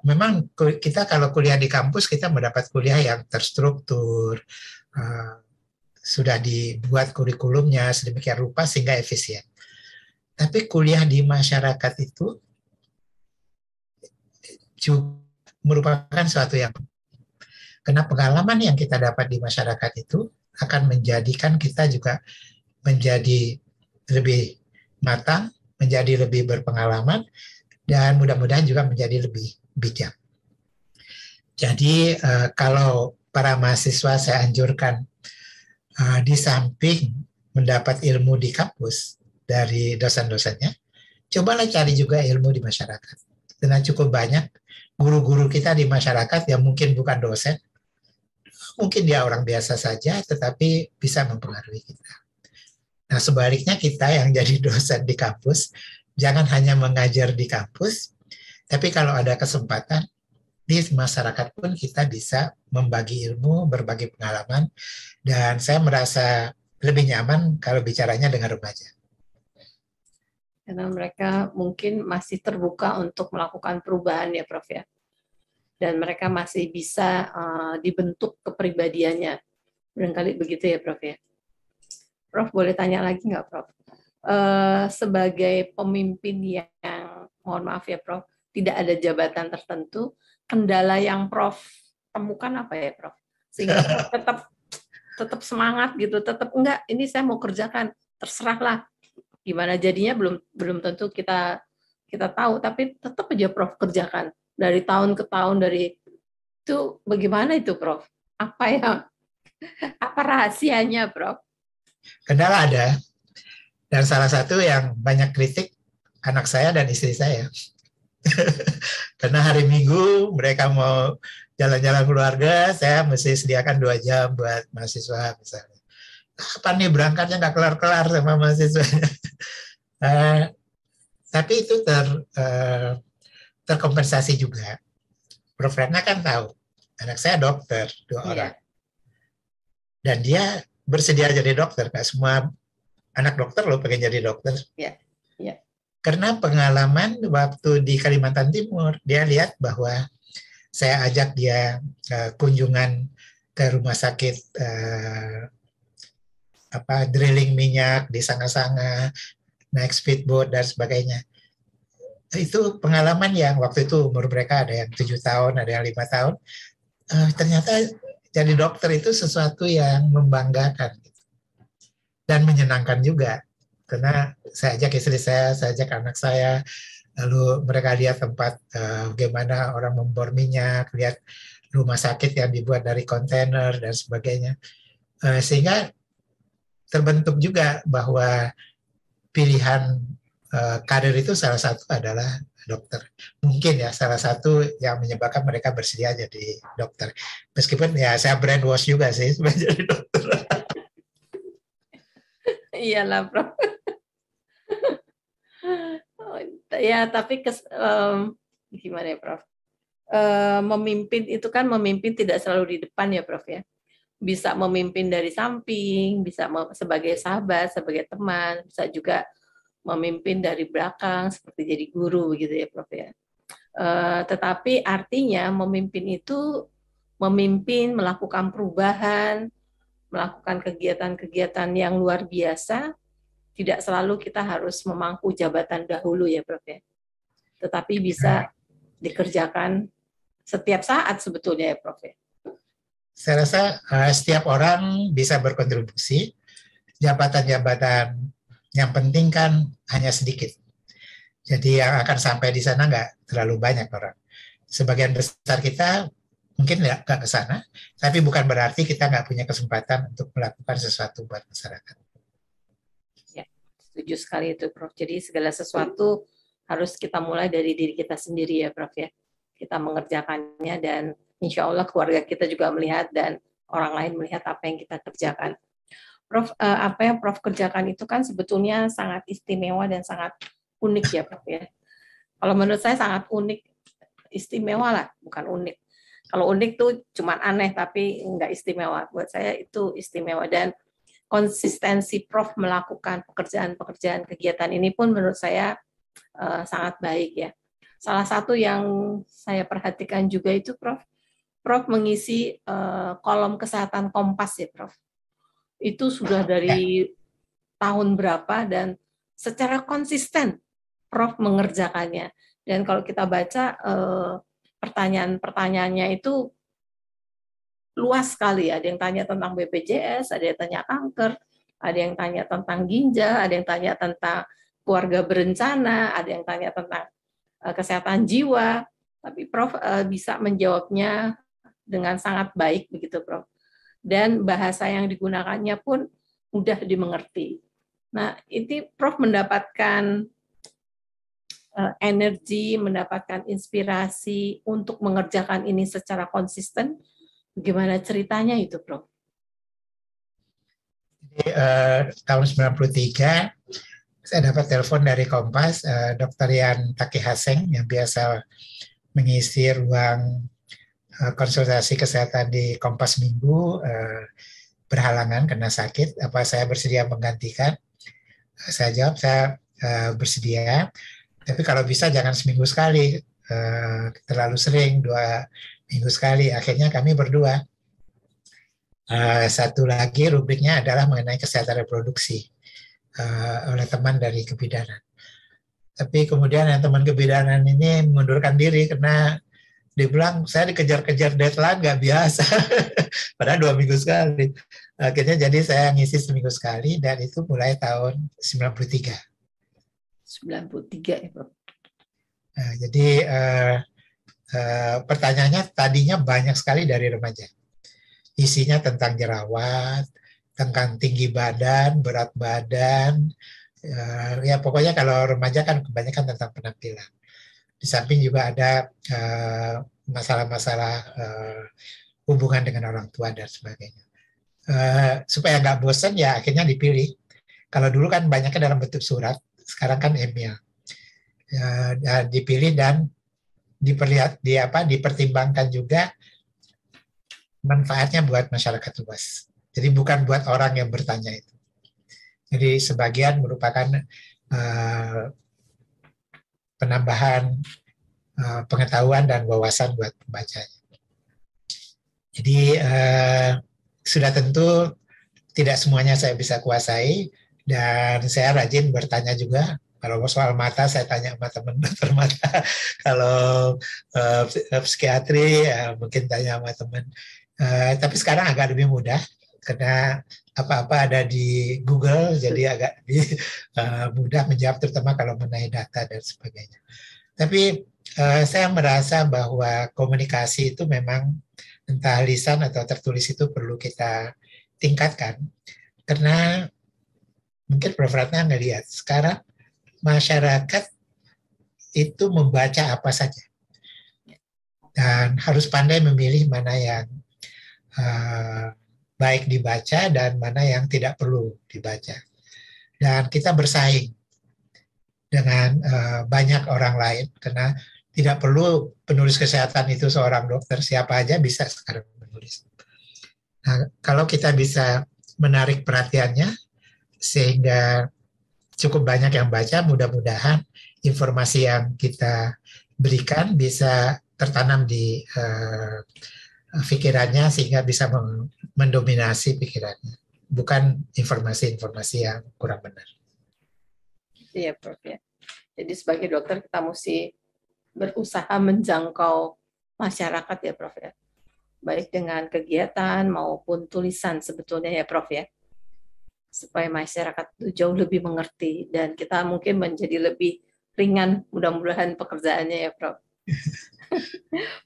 memang kita kalau kuliah di kampus kita mendapat kuliah yang terstruktur, sudah dibuat kurikulumnya sedemikian rupa sehingga efisien. Tapi kuliah di masyarakat itu juga merupakan suatu yang, karena pengalaman yang kita dapat di masyarakat itu akan menjadikan kita juga menjadi lebih matang, menjadi lebih berpengalaman, dan mudah-mudahan juga menjadi lebih bijak. Jadi kalau para mahasiswa saya anjurkan di samping mendapat ilmu di kampus dari dosen-dosennya, cobalah cari juga ilmu di masyarakat. Karena cukup banyak guru-guru kita di masyarakat yang mungkin bukan dosen, mungkin dia orang biasa saja, tetapi bisa mempengaruhi kita. Nah, sebaliknya kita yang jadi dosen di kampus, jangan hanya mengajar di kampus, tapi kalau ada kesempatan, di masyarakat pun kita bisa membagi ilmu, berbagi pengalaman, dan saya merasa lebih nyaman kalau bicaranya dengan remaja. Karena mereka mungkin masih terbuka untuk melakukan perubahan ya Prof ya. Dan mereka masih bisa dibentuk kepribadiannya. Barangkali begitu ya Prof ya. Prof boleh tanya lagi nggak Prof? Sebagai pemimpin yang, mohon maaf ya Prof, tidak ada jabatan tertentu, kendala yang Prof temukan apa ya Prof? Sehingga Prof tetap semangat gitu, tetap enggak, ini saya mau kerjakan, terserahlah. Gimana jadinya belum tentu kita tahu, tapi tetap aja Prof kerjakan dari tahun ke tahun, dari itu bagaimana itu Prof? Apa rahasianya Prof? Kendala ada, dan salah satu yang banyak kritik anak saya dan istri saya. Karena hari Minggu mereka mau jalan-jalan keluarga, saya mesti sediakan 2 jam buat mahasiswa misalnya. Apa nih berangkatnya nggak kelar-kelar sama mahasiswanya. Tapi itu terkompensasi juga. Prof Ratna kan tahu, anak saya dokter, 2 orang. Dan dia bersedia jadi dokter. Nggak semua anak dokter loh pengen jadi dokter. Karena pengalaman waktu di Kalimantan Timur, dia lihat bahwa saya ajak dia kunjungan ke rumah sakit drilling minyak di Sanga-Sanga, naik speedboat dan sebagainya. Itu pengalaman yang waktu itu umur mereka ada yang 7 tahun, ada yang 5 tahun. Ternyata jadi dokter itu sesuatu yang membanggakan dan menyenangkan juga. Karena saya ajak istri saya ajak anak saya, lalu mereka lihat tempat bagaimana orang membor minyak, lihat rumah sakit yang dibuat dari kontainer dan sebagainya. Sehingga terbentuk juga bahwa pilihan karir itu salah satu adalah dokter. Mungkin ya salah satu yang menyebabkan mereka bersedia jadi dokter. Meskipun ya saya brainwash juga sih supaya jadi dokter. Iyalah, Prof. Ya, tapi gimana ya, Prof? Memimpin itu kan memimpin tidak selalu di depan ya, Prof ya. Bisa memimpin dari samping, bisa sebagai sahabat, sebagai teman, bisa juga memimpin dari belakang seperti jadi guru begitu ya, Prof ya. Tetapi artinya memimpin itu memimpin, melakukan perubahan, melakukan kegiatan-kegiatan yang luar biasa, tidak selalu kita harus memangku jabatan dahulu ya Prof ya. Tetapi bisa dikerjakan setiap saat sebetulnya ya Prof ya. Saya rasa setiap orang bisa berkontribusi. Jabatan-jabatan yang penting kan hanya sedikit. Jadi yang akan sampai di sana nggak terlalu banyak orang. Sebagian besar kita mungkin nggak ke sana, tapi bukan berarti kita nggak punya kesempatan untuk melakukan sesuatu buat masyarakat. Ya, setuju sekali itu, Prof. Jadi segala sesuatu harus kita mulai dari diri kita sendiri ya, Prof. Ya, kita mengerjakannya dan insya Allah keluarga kita juga melihat dan orang lain melihat apa yang kita kerjakan. Prof, apa yang Prof kerjakan itu kan sebetulnya sangat istimewa dan sangat unik ya, Prof. Ya. Kalau menurut saya sangat unik, istimewa lah, bukan unik. Kalau unik tuh cuma aneh tapi nggak istimewa. Buat saya itu istimewa dan konsistensi Prof melakukan pekerjaan-pekerjaan kegiatan ini pun menurut saya sangat baik ya. Salah satu yang saya perhatikan juga itu Prof mengisi kolom kesehatan Kompas ya Prof. Itu sudah dari tahun berapa dan secara konsisten Prof mengerjakannya. Dan kalau kita baca pertanyaan-pertanyaannya itu luas sekali. Ada yang tanya tentang BPJS, ada yang tanya kanker, ada yang tanya tentang ginjal, ada yang tanya tentang keluarga berencana, ada yang tanya tentang kesehatan jiwa. Tapi Prof bisa menjawabnya dengan sangat baik begitu Prof. Dan bahasa yang digunakannya pun mudah dimengerti. Nah, ini Prof mendapatkan energi, mendapatkan inspirasi untuk mengerjakan ini secara konsisten. Bagaimana ceritanya itu, Prof? Jadi, tahun 93, saya dapat telepon dari Kompas, Dr. Yan Takihaseng yang biasa mengisi ruang konsultasi kesehatan di Kompas Minggu, berhalangan karena sakit. Apa saya bersedia menggantikan? Saya jawab, saya bersedia. Tapi kalau bisa jangan seminggu sekali, terlalu sering, 2 minggu sekali. Akhirnya kami berdua. Satu lagi rubriknya adalah mengenai kesehatan reproduksi oleh teman dari kebidanan. Tapi kemudian yang teman kebidanan ini mengundurkan diri karena dia bilang saya dikejar-kejar deadline nggak biasa. Padahal 2 minggu sekali. Akhirnya jadi saya ngisi seminggu sekali dan itu mulai tahun 93. 93 ya, Prof. Nah, jadi pertanyaannya tadinya banyak sekali dari remaja. Isinya tentang jerawat, tentang tinggi badan, berat badan. Ya pokoknya kalau remaja kan kebanyakan tentang penampilan. Di samping juga ada masalah-masalah hubungan dengan orang tua dan sebagainya. Supaya nggak bosan ya akhirnya dipilih. Kalau dulu kan banyaknya dalam bentuk surat, sekarang kan email. Dipilih dan dipertimbangkan juga manfaatnya buat masyarakat luas. Jadi bukan buat orang yang bertanya itu. Jadi sebagian merupakan penambahan pengetahuan dan wawasan buat pembacanya. Jadi sudah tentu tidak semuanya saya bisa kuasai dan saya rajin bertanya juga. Kalau soal mata saya tanya sama teman dokter mata. Kalau psikiatri mungkin tanya sama teman. Tapi sekarang agak lebih mudah karena apa-apa ada di Google, jadi agak mudah menjawab terutama kalau mengenai data dan sebagainya. Tapi saya merasa bahwa komunikasi itu memang entah lisan atau tertulis itu perlu kita tingkatkan karena mungkin Prof. Ratna ngelihat sekarang masyarakat itu membaca apa saja dan harus pandai memilih mana yang baik dibaca dan mana yang tidak perlu dibaca. Dan kita bersaing dengan banyak orang lain karena tidak perlu penulis kesehatan itu seorang dokter, siapa aja bisa sekarang menulis. Nah, kalau kita bisa menarik perhatiannya sehingga cukup banyak yang baca, mudah-mudahan informasi yang kita berikan bisa tertanam di pikirannya sehingga bisa mendominasi pikirannya, bukan informasi-informasi yang kurang benar. Iya, Prof. Ya. Jadi sebagai dokter kita mesti berusaha menjangkau masyarakat ya, Prof. Ya. Baik dengan kegiatan maupun tulisan sebetulnya ya, Prof. Ya. Supaya masyarakat jauh lebih mengerti dan kita mungkin menjadi lebih ringan mudah-mudahan pekerjaannya ya, Prof.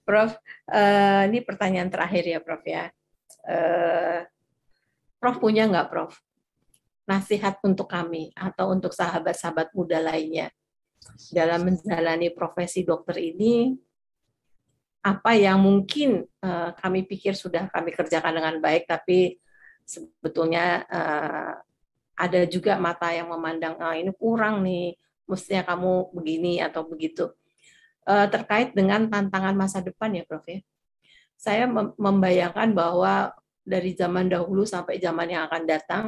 Prof, ini pertanyaan terakhir ya, Prof ya. Prof punya nggak, Prof, nasihat untuk kami atau untuk sahabat-sahabat muda lainnya dalam menjalani profesi dokter ini? Apa yang mungkin kami pikir sudah kami kerjakan dengan baik, tapi sebetulnya ada juga mata yang memandang ini kurang nih, mestinya kamu begini atau begitu. Terkait dengan tantangan masa depan ya, Prof ya. Saya membayangkan bahwa dari zaman dahulu sampai zaman yang akan datang,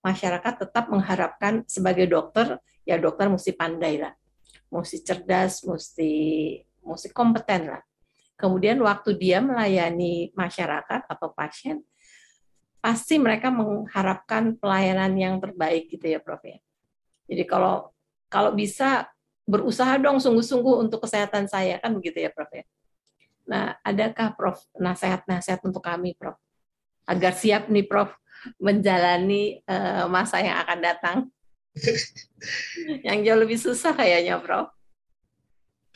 masyarakat tetap mengharapkan sebagai dokter, ya dokter mesti pandai lah, mesti cerdas, mesti kompeten lah. Kemudian waktu dia melayani masyarakat atau pasien, pasti mereka mengharapkan pelayanan yang terbaik gitu ya Prof ya. Jadi kalau bisa berusaha dong sungguh-sungguh untuk kesehatan saya, kan begitu ya Prof ya. Nah, adakah Prof nasihat-nasihat untuk kami Prof agar siap nih Prof menjalani masa yang akan datang? Yang jauh lebih susah kayaknya Prof.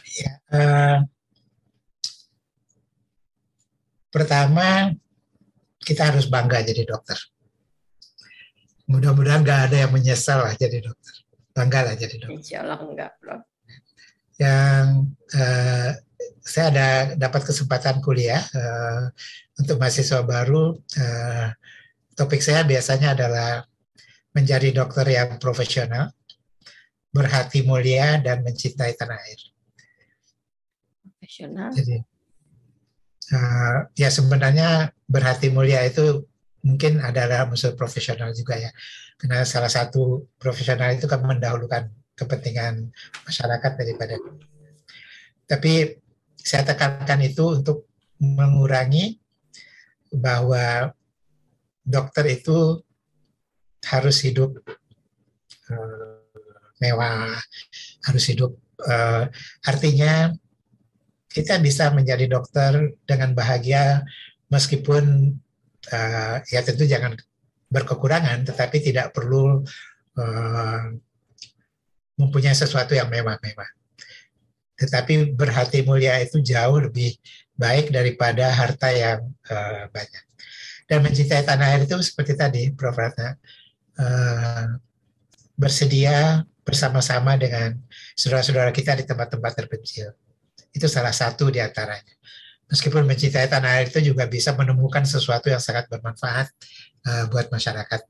Ya, pertama kita harus bangga jadi dokter. Mudah-mudahan nggak ada yang menyesal lah jadi dokter. Bangga lah jadi dokter. Insya Allah enggak Prof. Yang saya dapat kesempatan kuliah untuk mahasiswa baru. Topik saya biasanya adalah menjadi dokter yang profesional, berhati mulia, dan mencintai tanah air. Profesional. Jadi, ya sebenarnya berhati mulia itu mungkin adalah unsur profesional juga ya. Karena salah satu profesional itu kan mendahulukan kepentingan masyarakat daripada. Tapi saya tekankan itu untuk mengurangi bahwa dokter itu harus hidup mewah, harus hidup artinya kita bisa menjadi dokter dengan bahagia meskipun ya tentu jangan berkekurangan, tetapi tidak perlu mempunyai sesuatu yang mewah-mewah. Tetapi berhati mulia itu jauh lebih baik daripada harta yang banyak. Dan mencintai tanah air itu seperti tadi, Prof. Ratna, bersedia bersama-sama dengan saudara-saudara kita di tempat-tempat terpencil. Itu salah satu di antaranya. Meskipun mencintai tanah air itu juga bisa menemukan sesuatu yang sangat bermanfaat buat masyarakat.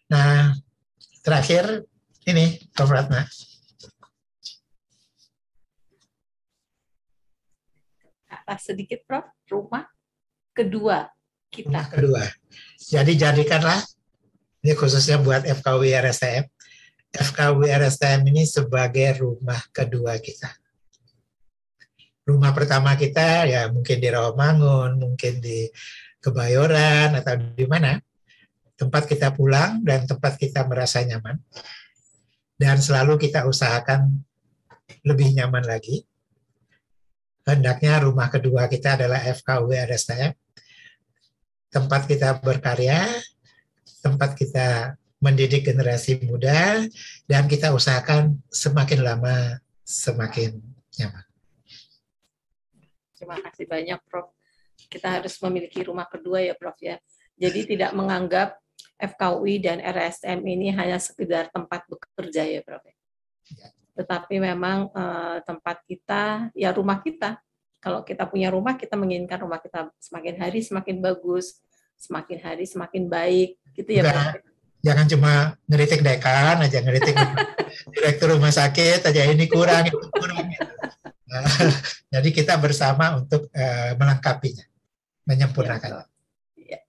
Nah, terakhir ini, Prof. Ratna. Sedikit Prof, rumah kedua kita. Rumah kedua. Jadi jadikanlah, ini khususnya buat FKUI RSTM, FKUI RSTM ini sebagai rumah kedua kita. Rumah pertama kita ya mungkin di Rawamangun, mungkin di Kebayoran, atau di mana. Tempat kita pulang dan tempat kita merasa nyaman. Dan selalu kita usahakan lebih nyaman lagi. Hendaknya rumah kedua kita adalah FKUI RSTM. Tempat kita berkarya, tempat kita mendidik generasi muda, dan kita usahakan semakin lama semakin nyaman. Terima kasih banyak Prof. Kita harus memiliki rumah kedua ya Prof ya. Jadi tidak menganggap FKUI dan RSTM ini hanya sekedar tempat bekerja ya Prof. Tetapi memang tempat kita, ya rumah kita. Kalau kita punya rumah, kita menginginkan rumah kita semakin hari semakin bagus, semakin hari semakin baik, gitu ya Prof. Jangan cuma ngeritik dekan aja, ngeritik direktur rumah sakit aja, ini kurang, itu kurang. Jadi kita bersama untuk melengkapinya, menyempurnakannya. Ya.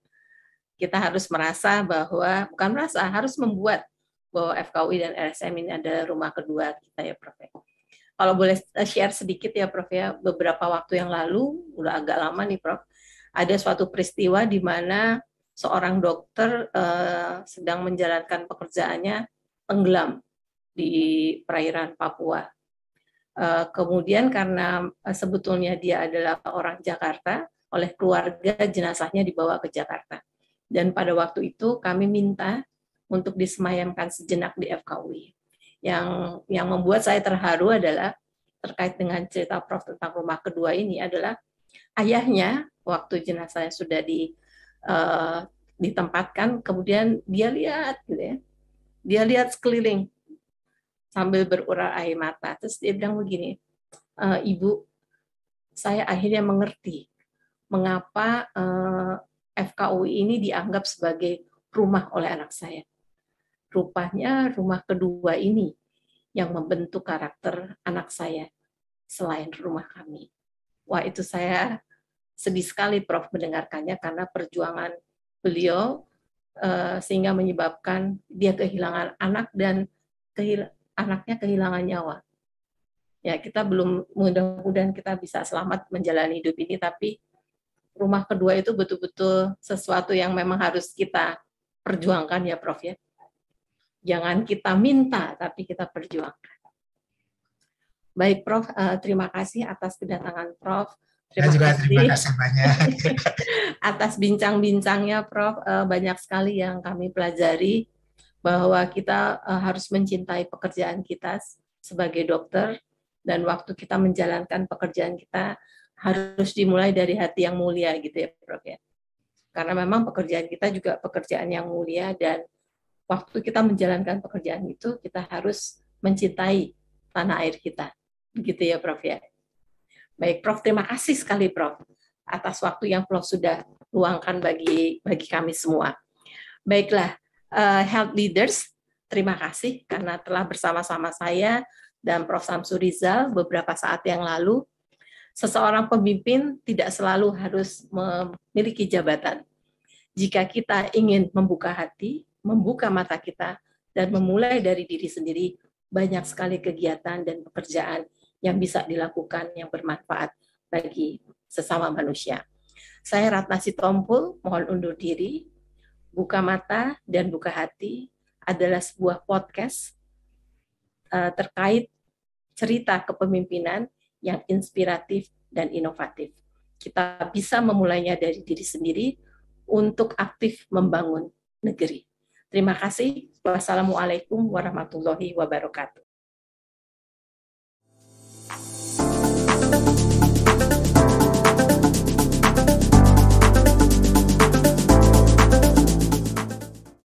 Kita harus merasa bahwa, bukan merasa, harus membuat bahwa FKUI dan RSTM ini adalah rumah kedua kita ya Prof. Kalau boleh share sedikit ya Prof ya, beberapa waktu yang lalu, udah agak lama nih Prof, ada suatu peristiwa di mana seorang dokter sedang menjalankan pekerjaannya tenggelam di perairan Papua. Kemudian karena sebetulnya dia adalah orang Jakarta, oleh keluarga jenazahnya dibawa ke Jakarta. Dan pada waktu itu kami minta untuk disemayamkan sejenak di FKUI. Yang membuat saya terharu adalah terkait dengan cerita Prof tentang rumah kedua ini adalah ayahnya waktu jenazahnya sudah ditempatkan, kemudian dia lihat gitu ya, dia lihat sekeliling sambil berurai air mata, terus dia bilang begini, Ibu, saya akhirnya mengerti mengapa FKUI ini dianggap sebagai rumah oleh anak saya. Rupanya rumah kedua ini yang membentuk karakter anak saya selain rumah kami. Wah, itu saya sedih sekali Prof mendengarkannya, karena perjuangan beliau sehingga menyebabkan dia kehilangan anak dan anaknya kehilangan nyawa. Ya, kita belum, mudah-mudahan kita bisa selamat menjalani hidup ini, tapi rumah kedua itu betul-betul sesuatu yang memang harus kita perjuangkan ya Prof ya. Jangan kita minta, tapi kita perjuangkan. Baik Prof, terima kasih atas kedatangan Prof. Terima kasih banyak atas bincang-bincangnya Prof. Banyak sekali yang kami pelajari bahwa kita harus mencintai pekerjaan kita sebagai dokter, dan waktu kita menjalankan pekerjaan kita harus dimulai dari hati yang mulia gitu ya Prof ya. Karena memang pekerjaan kita juga pekerjaan yang mulia, dan waktu kita menjalankan pekerjaan itu kita harus mencintai tanah air kita. Begitu ya Prof ya. Baik Prof, terima kasih sekali Prof atas waktu yang Prof sudah luangkan bagi kami semua. Baiklah, Health Leaders, terima kasih karena telah bersama-sama saya dan Prof Samsur Rizal beberapa saat yang lalu. Seseorang pemimpin tidak selalu harus memiliki jabatan. Jika kita ingin membuka hati, membuka mata kita, dan memulai dari diri sendiri, banyak sekali kegiatan dan pekerjaan yang bisa dilakukan yang bermanfaat bagi sesama manusia. Saya Ratna Sitompul, mohon undur diri. Buka Mata dan Buka Hati adalah sebuah podcast terkait cerita kepemimpinan yang inspiratif dan inovatif. Kita bisa memulainya dari diri sendiri untuk aktif membangun negeri. Terima kasih. Wassalamualaikum warahmatullahi wabarakatuh.